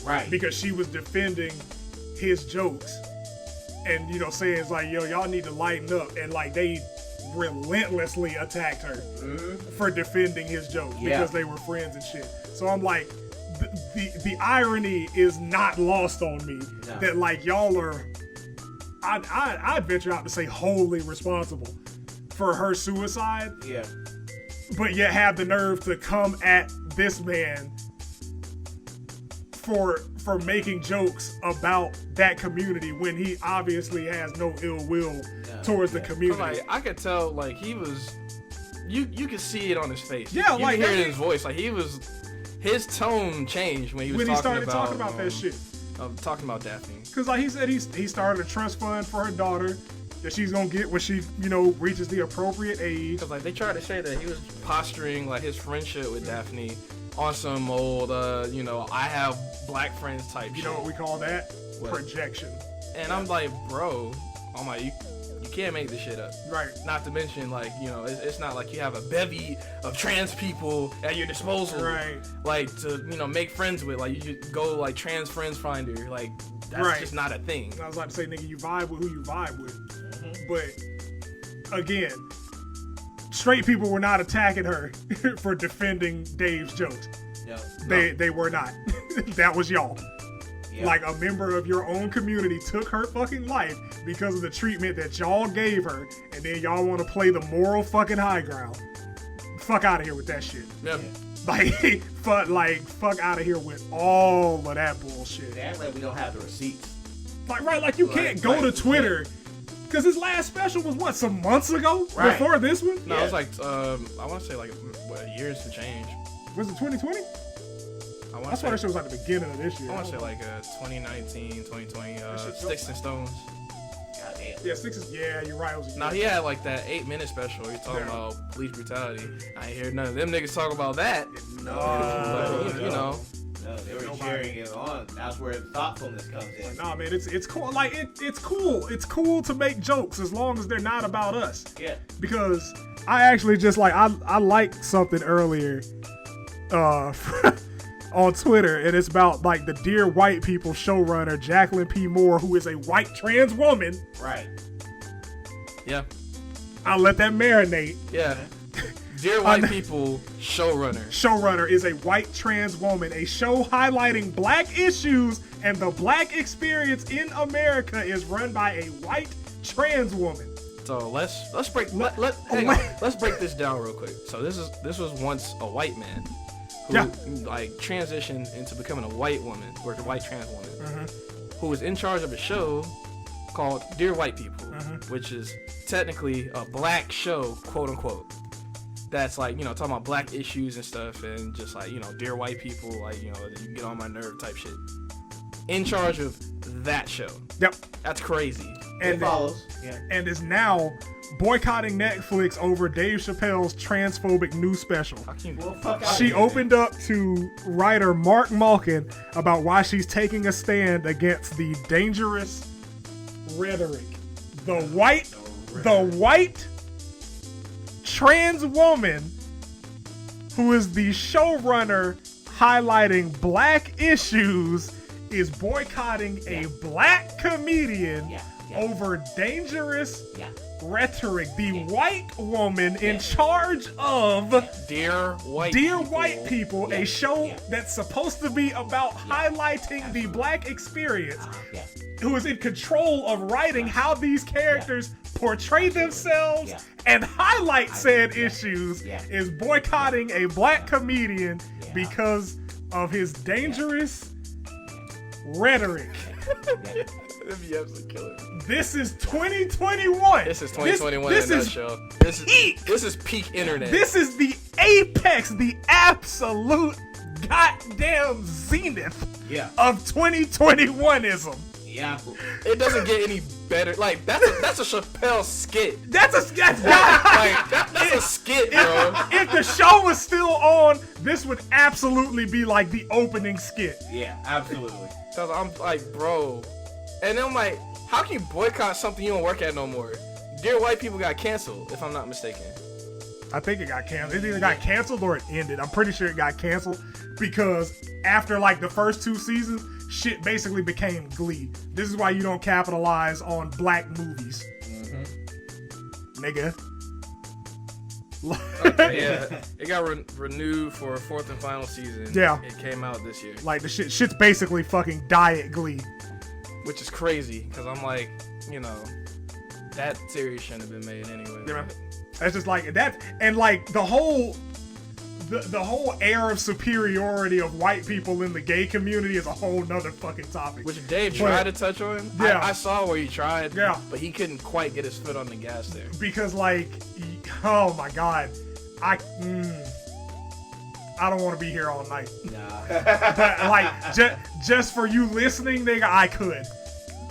Right. Because she was defending his jokes and, saying y'all need to lighten up. And they relentlessly attacked her for defending his jokes because they were friends and shit. So I'm like, the irony is not lost on me that y'all are, I'd venture out to say, wholly responsible for her suicide. Yeah. But yet have the nerve to come at this man for making jokes about that community when he obviously has no ill will towards the community. I could tell he was, you could see it on his face. Yeah, you could hear it in his voice. His tone changed when he started talking about that shit. Talking about Daphne. Because he said he started a trust fund for her daughter that she's gonna get when she reaches the appropriate age. Because they tried to say that he was posturing his friendship with Daphne on some old I have black friends type shit. You know what we call that? What? Projection. And I'm like, bro, you can't make this shit up. Right. Not to mention, it's not like you have a bevy of trans people at your disposal. Right. To, make friends with. You should go, trans friends finder. That's just not a thing. I was about to say, nigga, you vibe with who you vibe with. But, again, straight people were not attacking her for defending Dave's jokes. They were not. That was y'all. Yep. A member of your own community took her fucking life because of the treatment that y'all gave her, and then y'all want to play the moral fucking high ground. Fuck out of here with that shit. Yep. Fuck out of here with all of that bullshit. They act like we don't have the receipts. You can't go to Twitter. Because his last special was what, some months ago? Right. Before this one? No, it was I want to say years to change. Was it 2020? I swear that shit was the beginning of this year. I want to say 2019, 2020, Sticks and Stones. Goddamn. Yeah, yeah, you're right. He had that 8-minute special. He's talking about police brutality. I ain't hear none of them niggas talk about that. No. But, No, they were cheering it on. That's where thoughtfulness comes in. Nah, man, it's cool. Like it's cool. It's cool to make jokes as long as they're not about us. Yeah. Because I actually just like I liked something earlier, on Twitter, and it's about like the Dear White People showrunner Jacqueline P. Moore, who is a white trans woman. Right. Yeah. I'll let that marinate. Yeah. Dear White People Showrunner is a white trans woman. A show highlighting black issues and the black experience in America is run by a white trans woman. So let's break this down real quick. So this was once a white man who like transitioned into becoming a white woman or a white trans woman who was in charge of a show called Dear White People, which is technically a black show, quote unquote. That's like, you know, talking about black issues and stuff, and just like, you know, Dear White People, like, you know, you get on my nerve type shit. In charge of that show. Yep. That's crazy. And it follows. Yeah. And is now boycotting Netflix over Dave Chappelle's transphobic new special. She opened up to writer Mark Malkin about why she's taking a stand against the dangerous rhetoric. The white trans woman who is the showrunner highlighting black issues is boycotting a black comedian over dangerous rhetoric. The white woman in charge of Dear White People, a show that's supposed to be about highlighting the black experience, who is in control of writing how these characters portray themselves and highlight said issues, is boycotting a black comedian because of his dangerous rhetoric. That'd be absolutely killer. This is 2021. This is 2021 this in a is nutshell. peak. This is peak internet. This is the apex, the absolute goddamn zenith of 2021-ism. Yeah. It doesn't get any better. Like, that's a Chappelle skit. That's a skit, bro. If the show was still on, this would absolutely be like the opening skit. Yeah, absolutely. Cause I'm like, bro. And then I'm like, how can you boycott something you don't work at no more? Dear White People got canceled, if I'm not mistaken. I think it got canceled. It either got canceled or it ended. I'm pretty sure it got canceled because after like the first 2 seasons, shit basically became Glee. This is why you don't capitalize on black movies. Nigga. Yeah, it got renewed for a 4th and final season. Yeah. It came out this year. Like the shit's basically fucking diet Glee. Which is crazy, because I'm like, you know, that series shouldn't have been made anyway. Yeah, that's just like that, and like the whole air of superiority of white people in the gay community is a whole nother fucking topic. Which Dave tried to touch on. Yeah. I saw where he tried. Yeah. But he couldn't quite get his foot on the gas there. Because like, oh my god, I don't want to be here all night. Nah. But like, just for you listening, nigga, I could.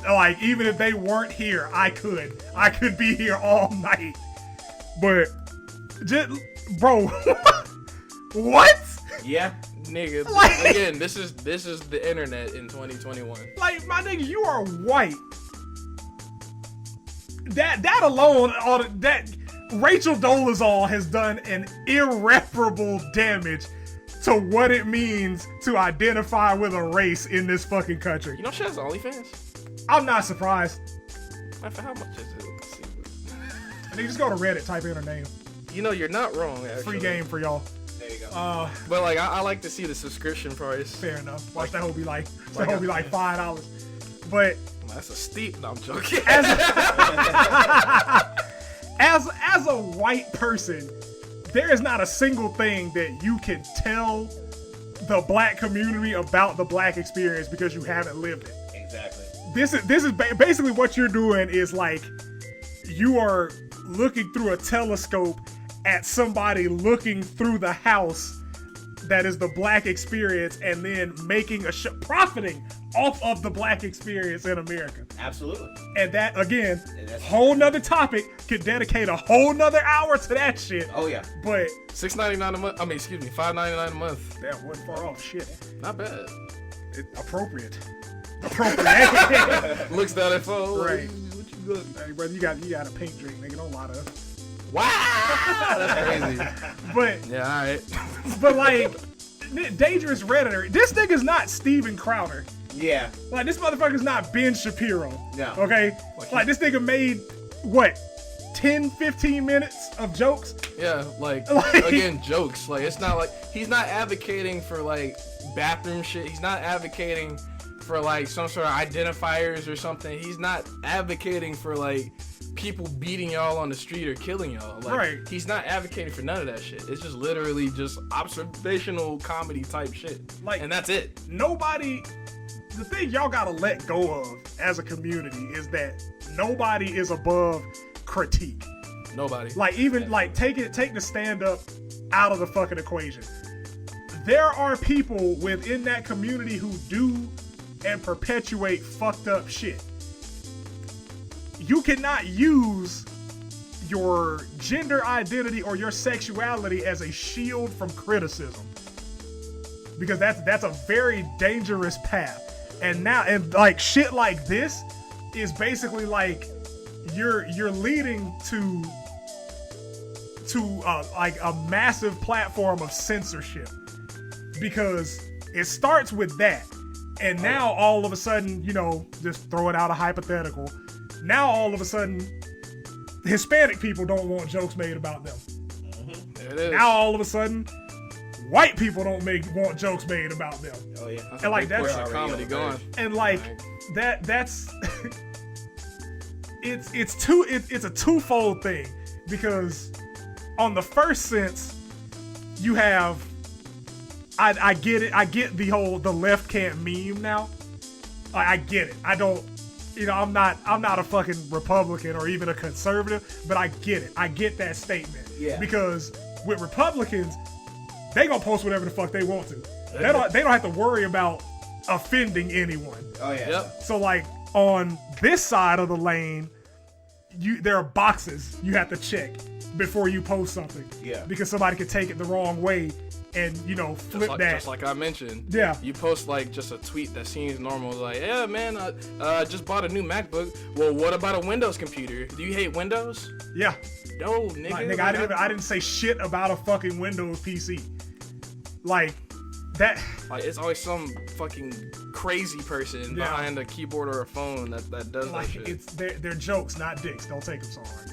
Like, even if they weren't here, I could be here all night. But, bro, what? Yeah, nigga. Like, again, this is the internet in 2021. Like, my nigga, you are white. That alone, that Rachel Dolezal has done an irreparable damage to what it means to identify with a race in this fucking country. You know she has OnlyFans? I'm not surprised. Man, for how much is it? I think just go to Reddit, type in her name. You know, you're not wrong, actually. Free game for y'all. There you go. But like, I like to see the subscription price. Fair enough. Watch that whole be like $5. But that's a steep. No, I'm joking. As a white person, there is not a single thing that you can tell the black community about the black experience because you haven't lived it. Exactly. This is basically what you're doing is like you are looking through a telescope at somebody looking through the house that is the black experience and then making a show, profiting off of the black experience in America. Absolutely. And that, again, whole nother topic, could dedicate a whole nother hour to that shit. Oh, yeah. But $6.99 a month. I mean, excuse me, $5.99 a month. that wasn't far off. Shit. Not bad. Appropriate. Looks down at phone. Right. What you got? Hey, brother, you got a pink drink, nigga. Don't lie to us. Wow. That's crazy. But Yeah, all right. but like, Dangerous Redditor. This nigga's not Steven Crowder. Yeah. Like, this motherfucker's not Ben Shapiro. No. Okay? Like, this nigga made, what, 10, 15 minutes of jokes? Yeah, like again, jokes. Like, it's not like he's not advocating for like bathroom shit. He's not advocating for like some sort of identifiers or something. He's not advocating for like people beating y'all on the street or killing y'all. Like, right. He's not advocating for none of that shit. It's just literally just observational comedy type shit. Like, and that's it. Nobody. The thing y'all gotta let go of as a community is that nobody is above critique. Nobody. Like, even like take the stand up out of the fucking equation. There are people within that community who do and perpetuate fucked up shit. You cannot use your gender identity or your sexuality as a shield from criticism, because that's a very dangerous path. And like shit like this is basically like you're leading to like a massive platform of censorship, because it starts with that. And now all of a sudden, just throwing out a hypothetical, now all of a sudden Hispanic people don't want jokes made about them. There it is. Now all of a sudden white people don't want jokes made about them. Oh yeah. And like that's comedy going. And like that's it's a twofold thing, because on the first sense you have I get it. I get the left can't meme now. I get it. I don't, I'm not a fucking Republican or even a conservative, but I get it. I get that statement. Yeah. Because with Republicans, they gonna post whatever the fuck they want to. They don't have to worry about offending anyone. Oh yeah. Yep. So like on this side of the lane, there are boxes you have to check before you post something. Yeah. Because somebody could take it the wrong way and flip that. Just like I mentioned. Yeah. You post like just a tweet that seems normal, like, yeah, man, I just bought a new MacBook. Well, what about a Windows computer? Do you hate Windows? Yeah. No, nigga. Like, nigga, I didn't say shit about a fucking Windows PC. Like that. Like, it's always some fucking crazy person behind a keyboard or a phone that does like that shit. They're jokes, not dicks. Don't take them so hard.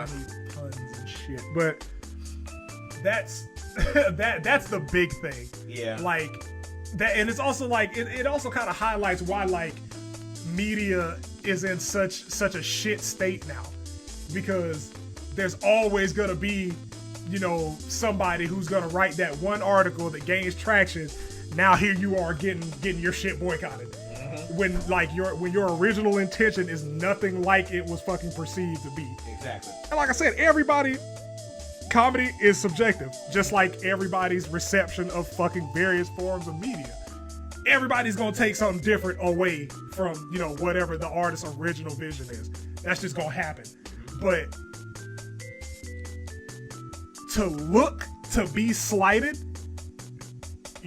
Funny puns and shit. But that's that's the big thing. Yeah. Like that, and it's also like it also kind of highlights why like media is in such a shit state now, because there's always gonna be somebody who's gonna write that one article that gains traction. Now here you are getting your shit boycotted. When your original intention is nothing like it was fucking perceived to be. Exactly. And like I said, comedy is subjective, just like everybody's reception of fucking various forms of media. Everybody's gonna take something different away from whatever the artist's original vision is. That's just gonna happen. But to be slighted,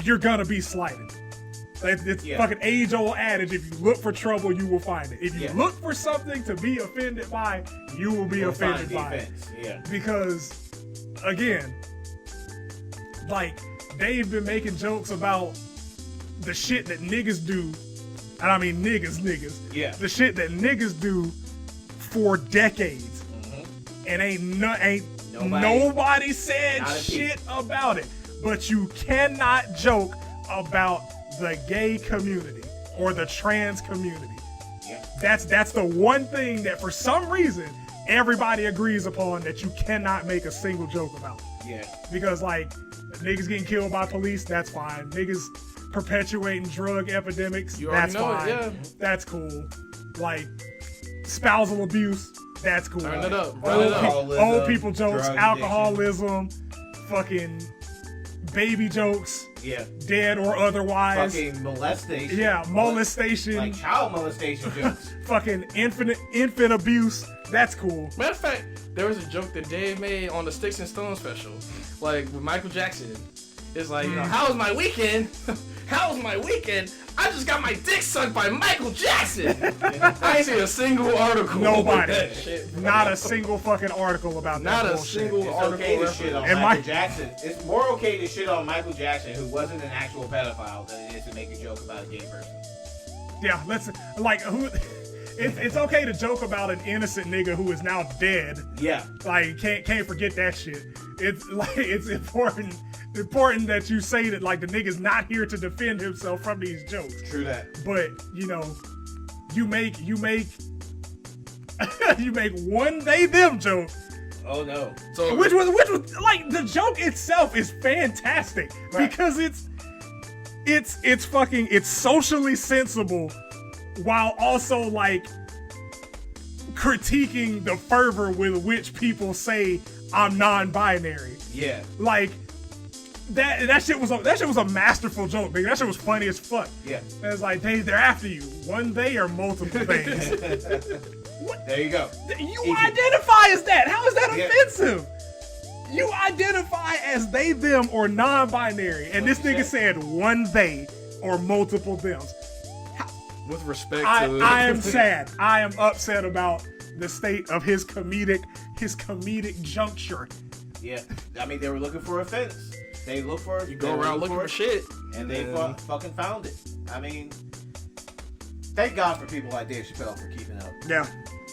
you're gonna be slighted. It's fucking age-old adage, if you look for trouble, you will find it. If you look for something to be offended by, you will be offended by it. Yeah. Because, again, like, they've been making jokes about the shit that niggas do, and I mean niggas. Yeah. The shit that niggas do for decades. And nobody said shit about it. But you cannot joke about the gay community or the trans community. Yeah. That's the one thing that for some reason everybody agrees upon, that you cannot make a single joke about. Yeah. Because like niggas getting killed by police, that's fine. Niggas perpetuating drug epidemics, that's fine. Yeah. That's cool. Like spousal abuse, that's cool. Turn it up. Old people jokes, alcoholism, fucking baby jokes, Yeah. dead or otherwise. Fucking molestation. Yeah, molestation. Like child molestation jokes. Fucking infant abuse. That's cool. Matter of fact, there was a joke that Dave made on the Sticks and Stones special, like with Michael Jackson. It's like, you know, how was my weekend? How was my weekend? I just got my dick sucked by Michael Jackson. I ain't seen a single article. Nobody. That shit, bro. Not a single fucking article about Not that a bullshit. single It's article. okay to shit on And Michael Jackson. It's more okay to shit on Michael Jackson, who wasn't an actual pedophile, than it is to make a joke about a gay person. Yeah, let's like who. It's okay to joke about an innocent nigga who is now dead. Yeah. Like can't forget that shit. It's like it's important that you say that like the nigga's not here to defend himself from these jokes. True that. But you know, you make you make one they them joke, Oh no. So which was like the joke itself is fantastic because it's fucking it's socially sensible while also like critiquing the fervor with which people say I'm non-binary. Yeah. Like that shit was a masterful joke, nigga. That shit was funny as fuck. Yeah. It's like they're after you. One they or multiple things. There you go. You identify as that. How is that Yeah. offensive? You identify as they, them, or non-binary, and this nigga said one they or multiple thems. with respect to I am sad. I am upset about the state of his comedic juncture. Yeah. I mean, they were looking for offense. They look for. you go around looking for shit, and they fucking found it. I mean, thank God for people like Dave Chappelle for keeping up. Yeah.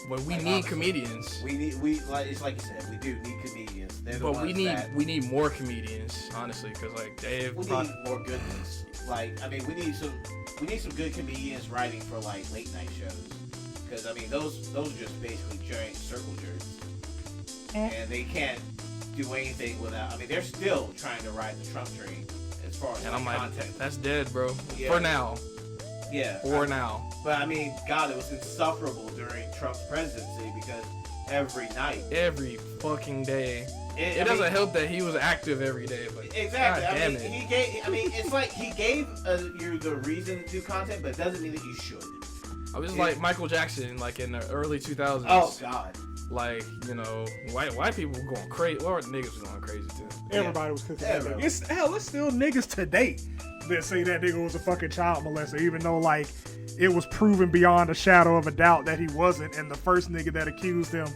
But we Like, need honestly, comedians. We like it's like you said, we do need comedians. They're the But ones that we need more comedians, honestly, because like Dave. we need more good ones. Like I mean, we need some good comedians writing for like late night shows. Because I mean, those are just basically giant circle jerks, and they can't do anything without. I mean, they're still trying to ride the Trump train as far as And I'm like, content. that's dead, bro. Yeah. For now. Yeah. For now. But I mean, God, it was insufferable during Trump's presidency because every night, Every fucking day. It I doesn't mean, help that he was active every day, but Exactly. God I damn mean, it. he gave. I mean, it's like he gave you the reason to do content, but it doesn't mean that you should. I was like Michael Jackson, like in the early 2000s. Oh God. Like, you know, white people were going crazy. Well, niggas were going crazy too. Everybody was cooking that Everybody. nigga. It's still niggas today that say that nigga was a fucking child molester, even though like it was proven beyond a shadow of a doubt that he wasn't, and the first nigga that accused him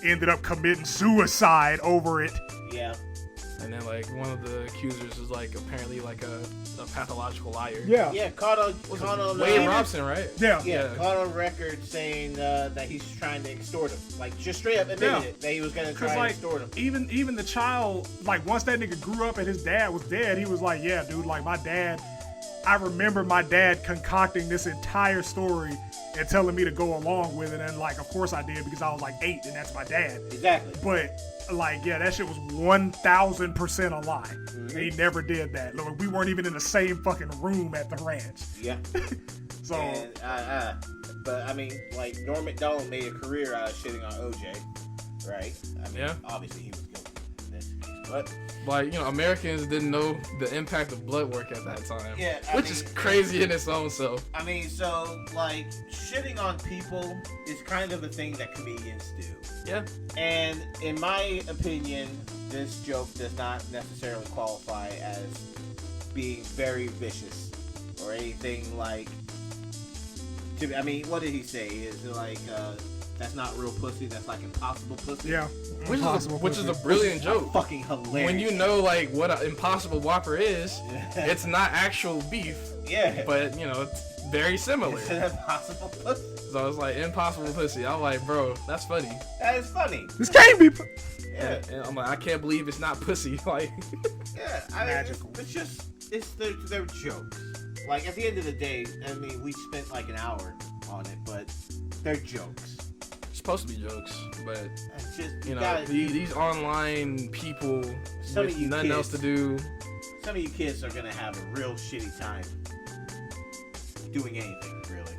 ended up committing suicide over it. Yeah. And then like one of the accusers is like apparently like a pathological liar. Yeah. Yeah. Caught on. Wade Robson, right? Yeah. Yeah, caught on record saying that he's trying to extort him. Like, just straight up admitted it, that he was going to try Cause and like extort him. even the child, like once that nigga grew up and his dad was dead, he was like, yeah, dude, like I remember my dad concocting this entire story and telling me to go along with it, and like of course I did because I was like 8 and that's my dad. Exactly. But like, yeah, that shit was 1000% a lie. Mm-hmm. He never did that. Like, we weren't even in the same fucking room at the ranch. Yeah. So And, but I mean, like, Norm Macdonald made a career out of shitting on OJ, right? I mean, Yeah. obviously he was guilty in this case, but Like, you know, Americans didn't know the impact of blood work at that time. Yeah, which is crazy in its own self. I mean, so like, shitting on people is kind of a thing that comedians do. Yeah. And in my opinion, this joke does not necessarily qualify as being very vicious or anything like. I mean, what did he say? Is it like that's not real pussy? That's like impossible pussy. yeah, Which is a brilliant joke. Fucking hilarious. When you know like what an Impossible Whopper is, it's not actual beef, yeah, but you know it's very similar. it's an impossible pussy. So it's like impossible pussy. I'm like, bro, that's funny. That is funny. this can't be. Yeah, And I'm like, I can't believe it's not pussy. Like, yeah. I mean, Magical. it's just they're jokes. Like at the end of the day, I mean, we spent like an hour on it, but they're jokes. it's supposed to be jokes, but It's just you know, gotta- these online people Some with of you nothing else to kids. do. Some of you kids are gonna have a real shitty time doing anything, really.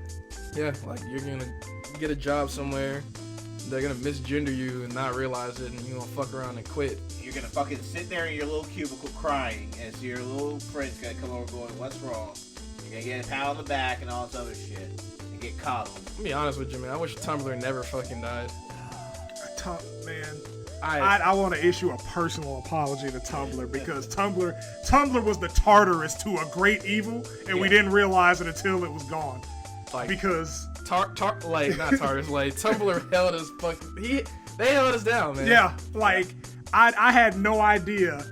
Yeah, like you're gonna get a job somewhere, misgender you and not realize it, and you're gonna fuck around and quit. You're gonna fucking sit there in your little cubicle crying, and so your little friend's gonna come over going, "What's wrong?" You're gonna get a pat on the back and all this other shit, and get coddled. I'll be honest with you, man. I wish Tumblr never fucking died. Man, I want to issue a personal apology to Tumblr because Tumblr was the Tartarus to a great evil, and we didn't realize it until it was gone. Like, because not Tartarus, like Tumblr held us they held us down, man. Yeah, like I had no idea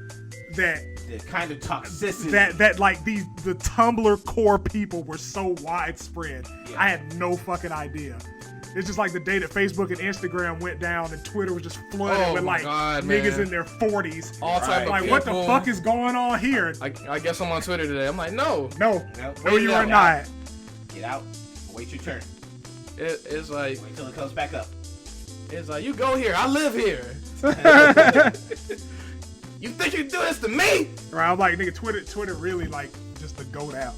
that the kind of toxicity that like the Tumblr core people were so widespread. Yeah. I had no fucking idea. It's just like the day that Facebook and Instagram went down and Twitter was just flooded with like niggas in their 40s. All type of like, people. What the fuck is going on here? I guess I'm on Twitter today. I'm like, no, you are not. Get out. Wait your turn. It's like wait till it comes back up. It's like, you go here. I live here. You think you do this to me? Right, I'm like, nigga, Twitter really like just the goat out.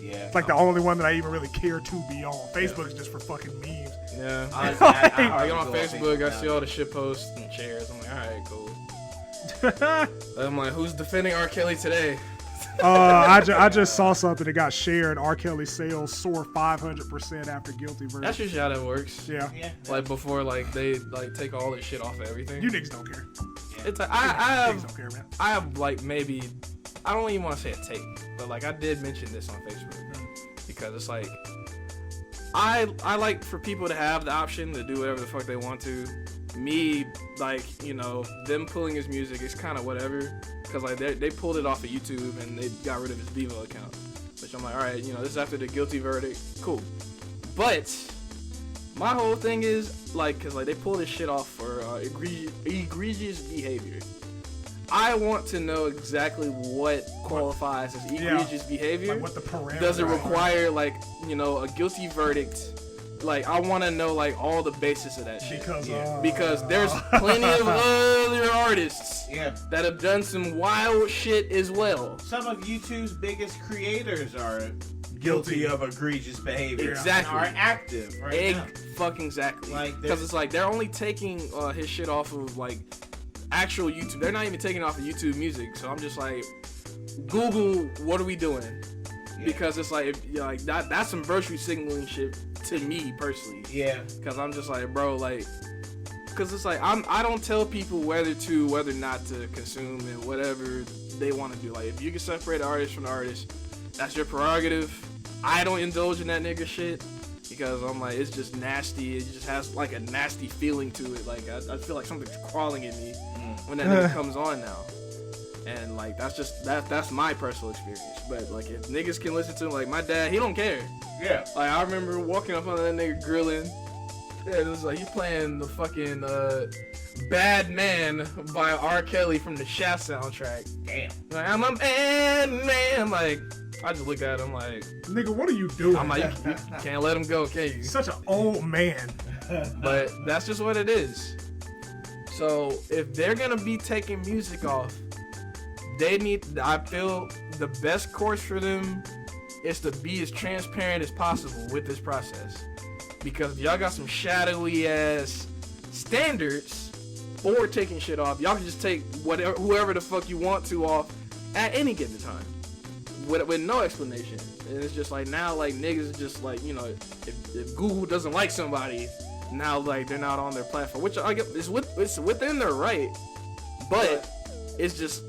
Yeah. It's like the only one that I even really care to be on. Facebook's just for fucking memes. Yeah. I get on Facebook, I see all the shit posts and shares. I'm like, alright, cool. I'm like, who's defending R. Kelly today? I just saw something that got shared. R. Kelly sales soar 500% after guilty verdict. That's usually how that works. Yeah. Like before, like they like take all this shit off of everything. You niggas don't care. Yeah. It's like niggas don't care, man. I have like maybe, I don't even want to say a take, but like I did mention this on Facebook because it's like I like for people to have the option to do whatever the fuck they want to. Me, like, you know, them pulling his music is kind of whatever. Because, like, they pulled it off of YouTube and they got rid of his Vivo account. Which I'm like, alright, you know, this is after the guilty verdict. Cool. But, my whole thing is, like, because, like, they pulled his shit off for egregious behavior. I want to know exactly what qualifies as egregious behavior. Like what the parameters does it require, like, you know, a guilty verdict? Like, I want to know, like, all the basis of that shit. Because there's plenty of other artists that have done some wild shit as well. Some of YouTube's biggest creators are guilty of egregious behavior. Exactly. And are active right now. Fucking exactly. Because it's like, they're only taking his shit off of, like, actual YouTube. They're not even taking it off of YouTube Music. So I'm just like, Google, what are we doing? Yeah. Because it's like, like that's some virtue signaling shit to me personally. Yeah. Because I'm just like, bro, like, because it's like I don't tell people whether not to consume and whatever they want to do. Like, if you can separate the artist from the artist, that's your prerogative. I don't indulge in that nigga shit because I'm like, it's just nasty. It just has like a nasty feeling to it. Like I feel like something's crawling in me when that nigga comes on now. And like that's my personal experience. But like if niggas can listen to him, like my dad, he don't care. Yeah. Like I remember walking up on that nigga grilling, and it was like he's playing the fucking Bad Man by R. Kelly from the Shaft soundtrack. Damn. Like I'm a man. Like I just looked at him like, nigga, what are you doing? I'm like, you can't let him go, can you? Such an old man. But that's just what it is. So if they're gonna be taking music off, I feel the best course for them is to be as transparent as possible with this process. Because y'all got some shadowy ass standards for taking shit off. Y'all can just take whoever the fuck you want to off at any given time. With no explanation. And it's just like now like niggas just like, you know, if Google doesn't like somebody, now like they're not on their platform. Which I guess it's within their right. But it's just,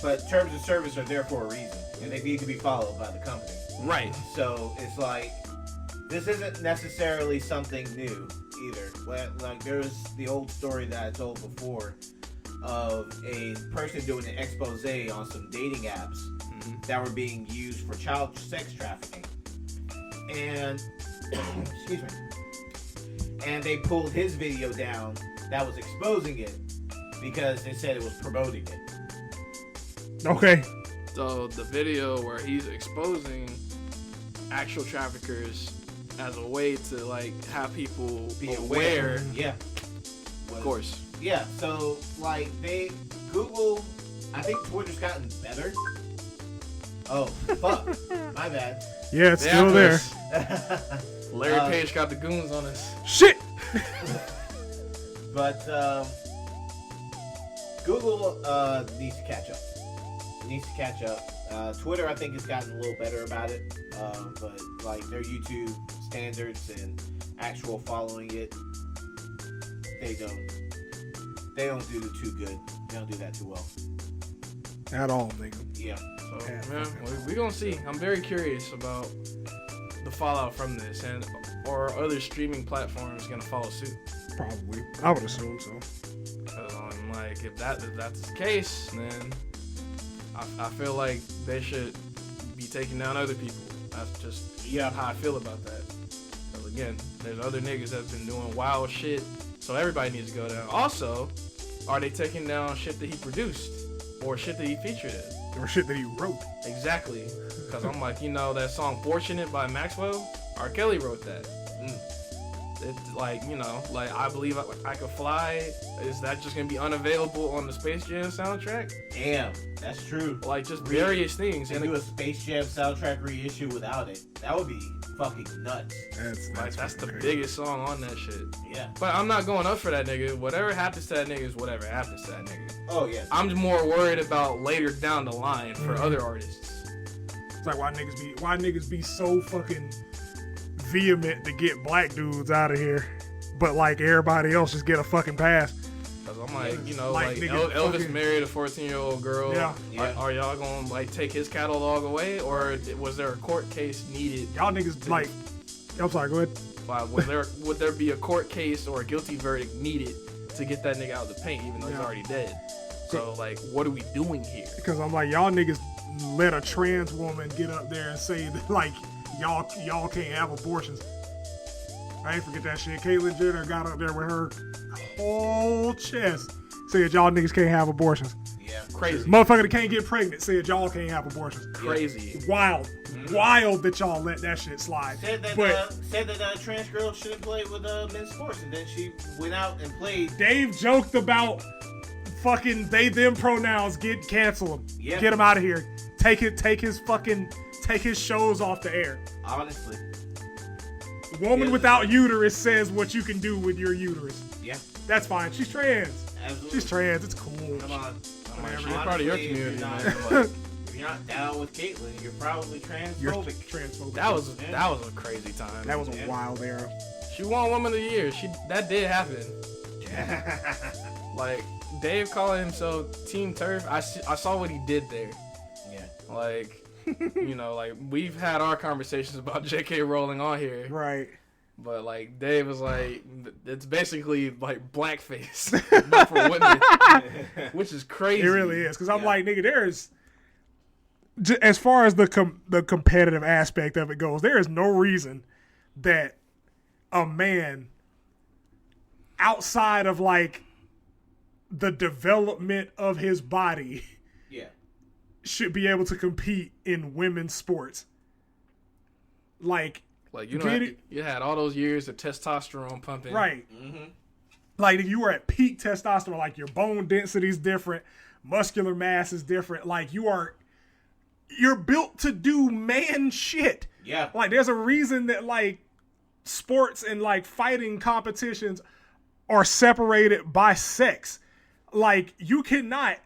but terms of service are there for a reason, and they need to be followed by the company. Right. So it's like, this isn't necessarily something new either. Like there's the old story that I told before of a person doing an expose on some dating apps that were being used for child sex trafficking. And, excuse me. And they pulled his video down that was exposing it because they said it was promoting it. Okay. So the video where he's exposing actual traffickers as a way to like have people be aware. Yeah. Of course. Yeah. So like Google, I think Twitter's gotten better. Oh fuck, my bad. Yeah, it's still there. Larry Page got the goons on us. Shit. But Google needs to catch up. Twitter, I think, has gotten a little better about it. But like their YouTube standards and actual following it, they don't do too good. They don't do that too well. At all, nigga. Yeah. So, man, we gonna see. I'm very curious about the fallout from this, and are other streaming platforms gonna follow suit? Probably. I would assume so. Like, if that's the case, then I feel like they should be taking down other people. That's just how I feel about that. Because again, there's other niggas that's been doing wild shit, so everybody needs to go down. Also, are they taking down shit that he produced or shit that he featured in? Or shit that he wrote. Exactly. Because I'm like, that song Fortunate by Maxwell, R. Kelly wrote that. It's like, I Believe I Could Fly, is that just going to be unavailable on the Space Jam soundtrack? Damn, that's true. Like, just various things. And do a Space Jam soundtrack reissue without it. That would be fucking nuts. That's the biggest song on that shit. Yeah. But I'm not going up for that nigga. Whatever happens to that nigga is whatever happens to that nigga. Oh, yeah. I'm just more worried about later down the line for other artists. It's like, why niggas be so fucking vehement to get black dudes out of here, but like everybody else just get a fucking pass. Cause I'm like, Elvis fucking married a 14-year-old girl. Yeah. Are y'all gonna like take his catalog away, or was there a court case needed? Y'all niggas I'm sorry, go ahead. Would there be a court case or a guilty verdict needed to get that nigga out of the paint, even though he's already dead? So like, what are we doing here? Because I'm like, y'all niggas let a trans woman get up there and say that like y'all can't have abortions. I ain't forget that shit. Caitlyn Jenner got up there with her whole chest, said y'all niggas can't have abortions. Yeah, crazy. Motherfucker that can't get pregnant said y'all can't have abortions. Crazy. Wild. Wild that y'all let that shit slide. Said that a trans girl shouldn't play with men's sports, and then she went out and played. Dave joked about fucking they them pronouns. Cancel them. Yeah. Get him out of here. Take his shows off the air. Honestly. Woman without uterus says what you can do with your uterus. Yeah. That's fine. She's trans. Absolutely. She's trans. It's cool. Come on. She's part of your community, If you're not down with Caitlyn, you're probably transphobic. You're transphobic. That was a crazy time. That was a wild era. She won Woman of the Year. That did happen. Like, Dave calling himself Team Turf, I saw what he did there. Yeah. Like, like we've had our conversations about J.K. Rowling on here. Right. But like Dave was like, it's basically like blackface, but for women, which is crazy. It really is, because I'm like, nigga, there's, as far as the competitive aspect of it goes, there is no reason that a man outside of like the development of his body should be able to compete in women's sports. Like you had all those years of testosterone pumping. Right. Mm-hmm. Like, if you were at peak testosterone, like your bone density is different, muscular mass is different. Like, you're built to do man shit. Yeah. Like, there's a reason that like sports and like fighting competitions are separated by sex. Like, you cannot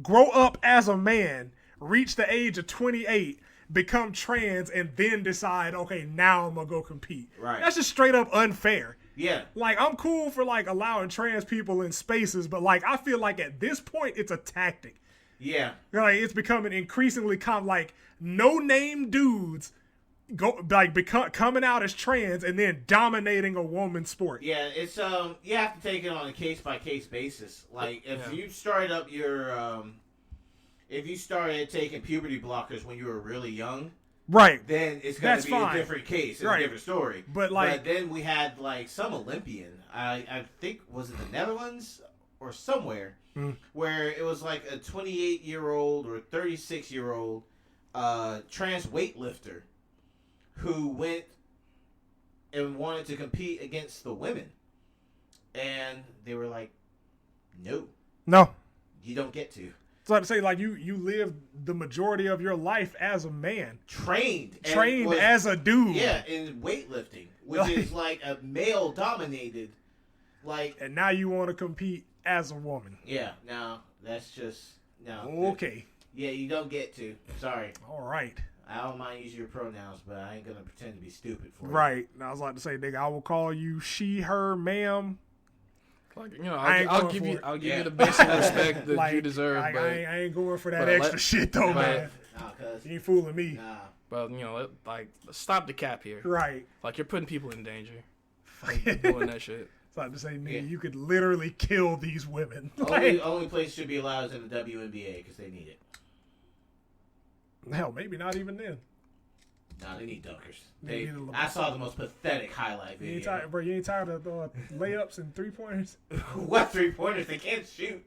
grow up as a man, reach the age of 28, become trans, and then decide, okay, now I'm gonna go compete. Right. That's just straight up unfair. Yeah. Like, I'm cool for like allowing trans people in spaces, but like I feel like at this point it's a tactic. Yeah. Like, it's becoming increasingly like no-name dudes coming out as trans and then dominating a woman's sport. Yeah, it's you have to take it on a case by case basis. Like if you started up your if you started taking puberty blockers when you were really young, right, then it's gonna be fine. a different case, right. A different story. But then we had like some Olympian, I think was it the Netherlands or somewhere, where it was like a 28-year-old or 36-year-old trans weightlifter who went and wanted to compete against the women. And they were like, no, you don't get to. So I to say, like, you live the majority of your life as a man. Trained as a dude. Yeah, in weightlifting, which is like a male-dominated Like, And now you want to compete as a woman. yeah, no, that's just no. Okay. Yeah, you don't get to. Sorry. All right. I don't mind using your pronouns, but I ain't gonna pretend to be stupid for you. Right. And I was like to say, nigga, I will call you she, her, ma'am. Like, you know, I ain't I'll going give for you it. I give you the basic respect that Like, you deserve. I but ain't going for that but extra let- shit though, but- man. Nah, cuz. You ain't fooling me. Nah. but you know, stop the cap here. Right. Like, you're putting people in danger It's doing that shit. like to say, nigga, Yeah. you could literally kill these women. Only place should be allowed is in the WNBA because they need it. Hell, maybe not even then. Nah, they need dunkers. They need a little- I saw the most pathetic highlight You ain't video. tired, bro. You ain't tired of layups and 3-pointers? What 3-pointers? They can't shoot.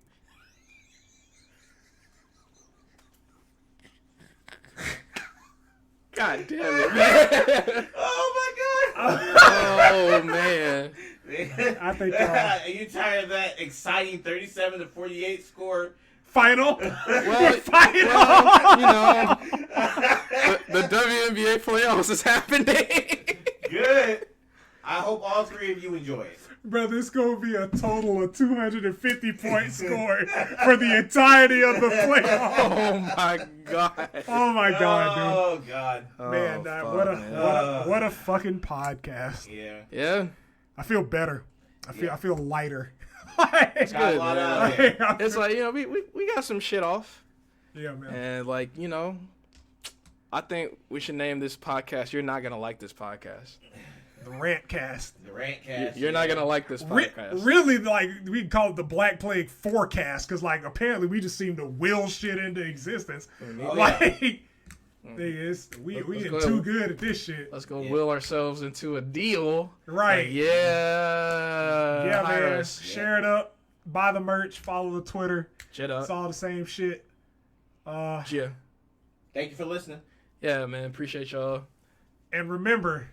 God damn it, man. Oh my god! Oh man. I think, Are you tired of that exciting 37-48 score? Final. Well, Final. well, you know, the WNBA playoffs is happening. Good. I hope all three of you enjoy it. Bro, this gonna be a total of 250 points scored for the entirety of the playoff. Oh my god. Oh my god, Oh god. dude. Man, fuck, what man. what a fucking podcast. Yeah. Yeah. I feel better. I Yeah. feel lighter. Got a good, lot man. out there. It's like, you know, we got some shit off. Yeah, man. And like, you know, I think we should name this podcast You're Not Gonna Like This Podcast. The Rantcast. The Rantcast. You're not gonna like this podcast. Really, like, we call it the Black Plague Forecast, because, like, apparently we just seem to will shit into existence. Oh, Like, yeah. thing is, we Let's getting go too ahead. good at this shit. Let's go Yeah. will ourselves into a deal. Right. Like, yeah. Yeah, hire man. us. Share it up. Buy the merch. Follow the Twitter. Shut It's up. all the same shit. Yeah. Thank you for listening. Yeah, man. Appreciate y'all. And remember,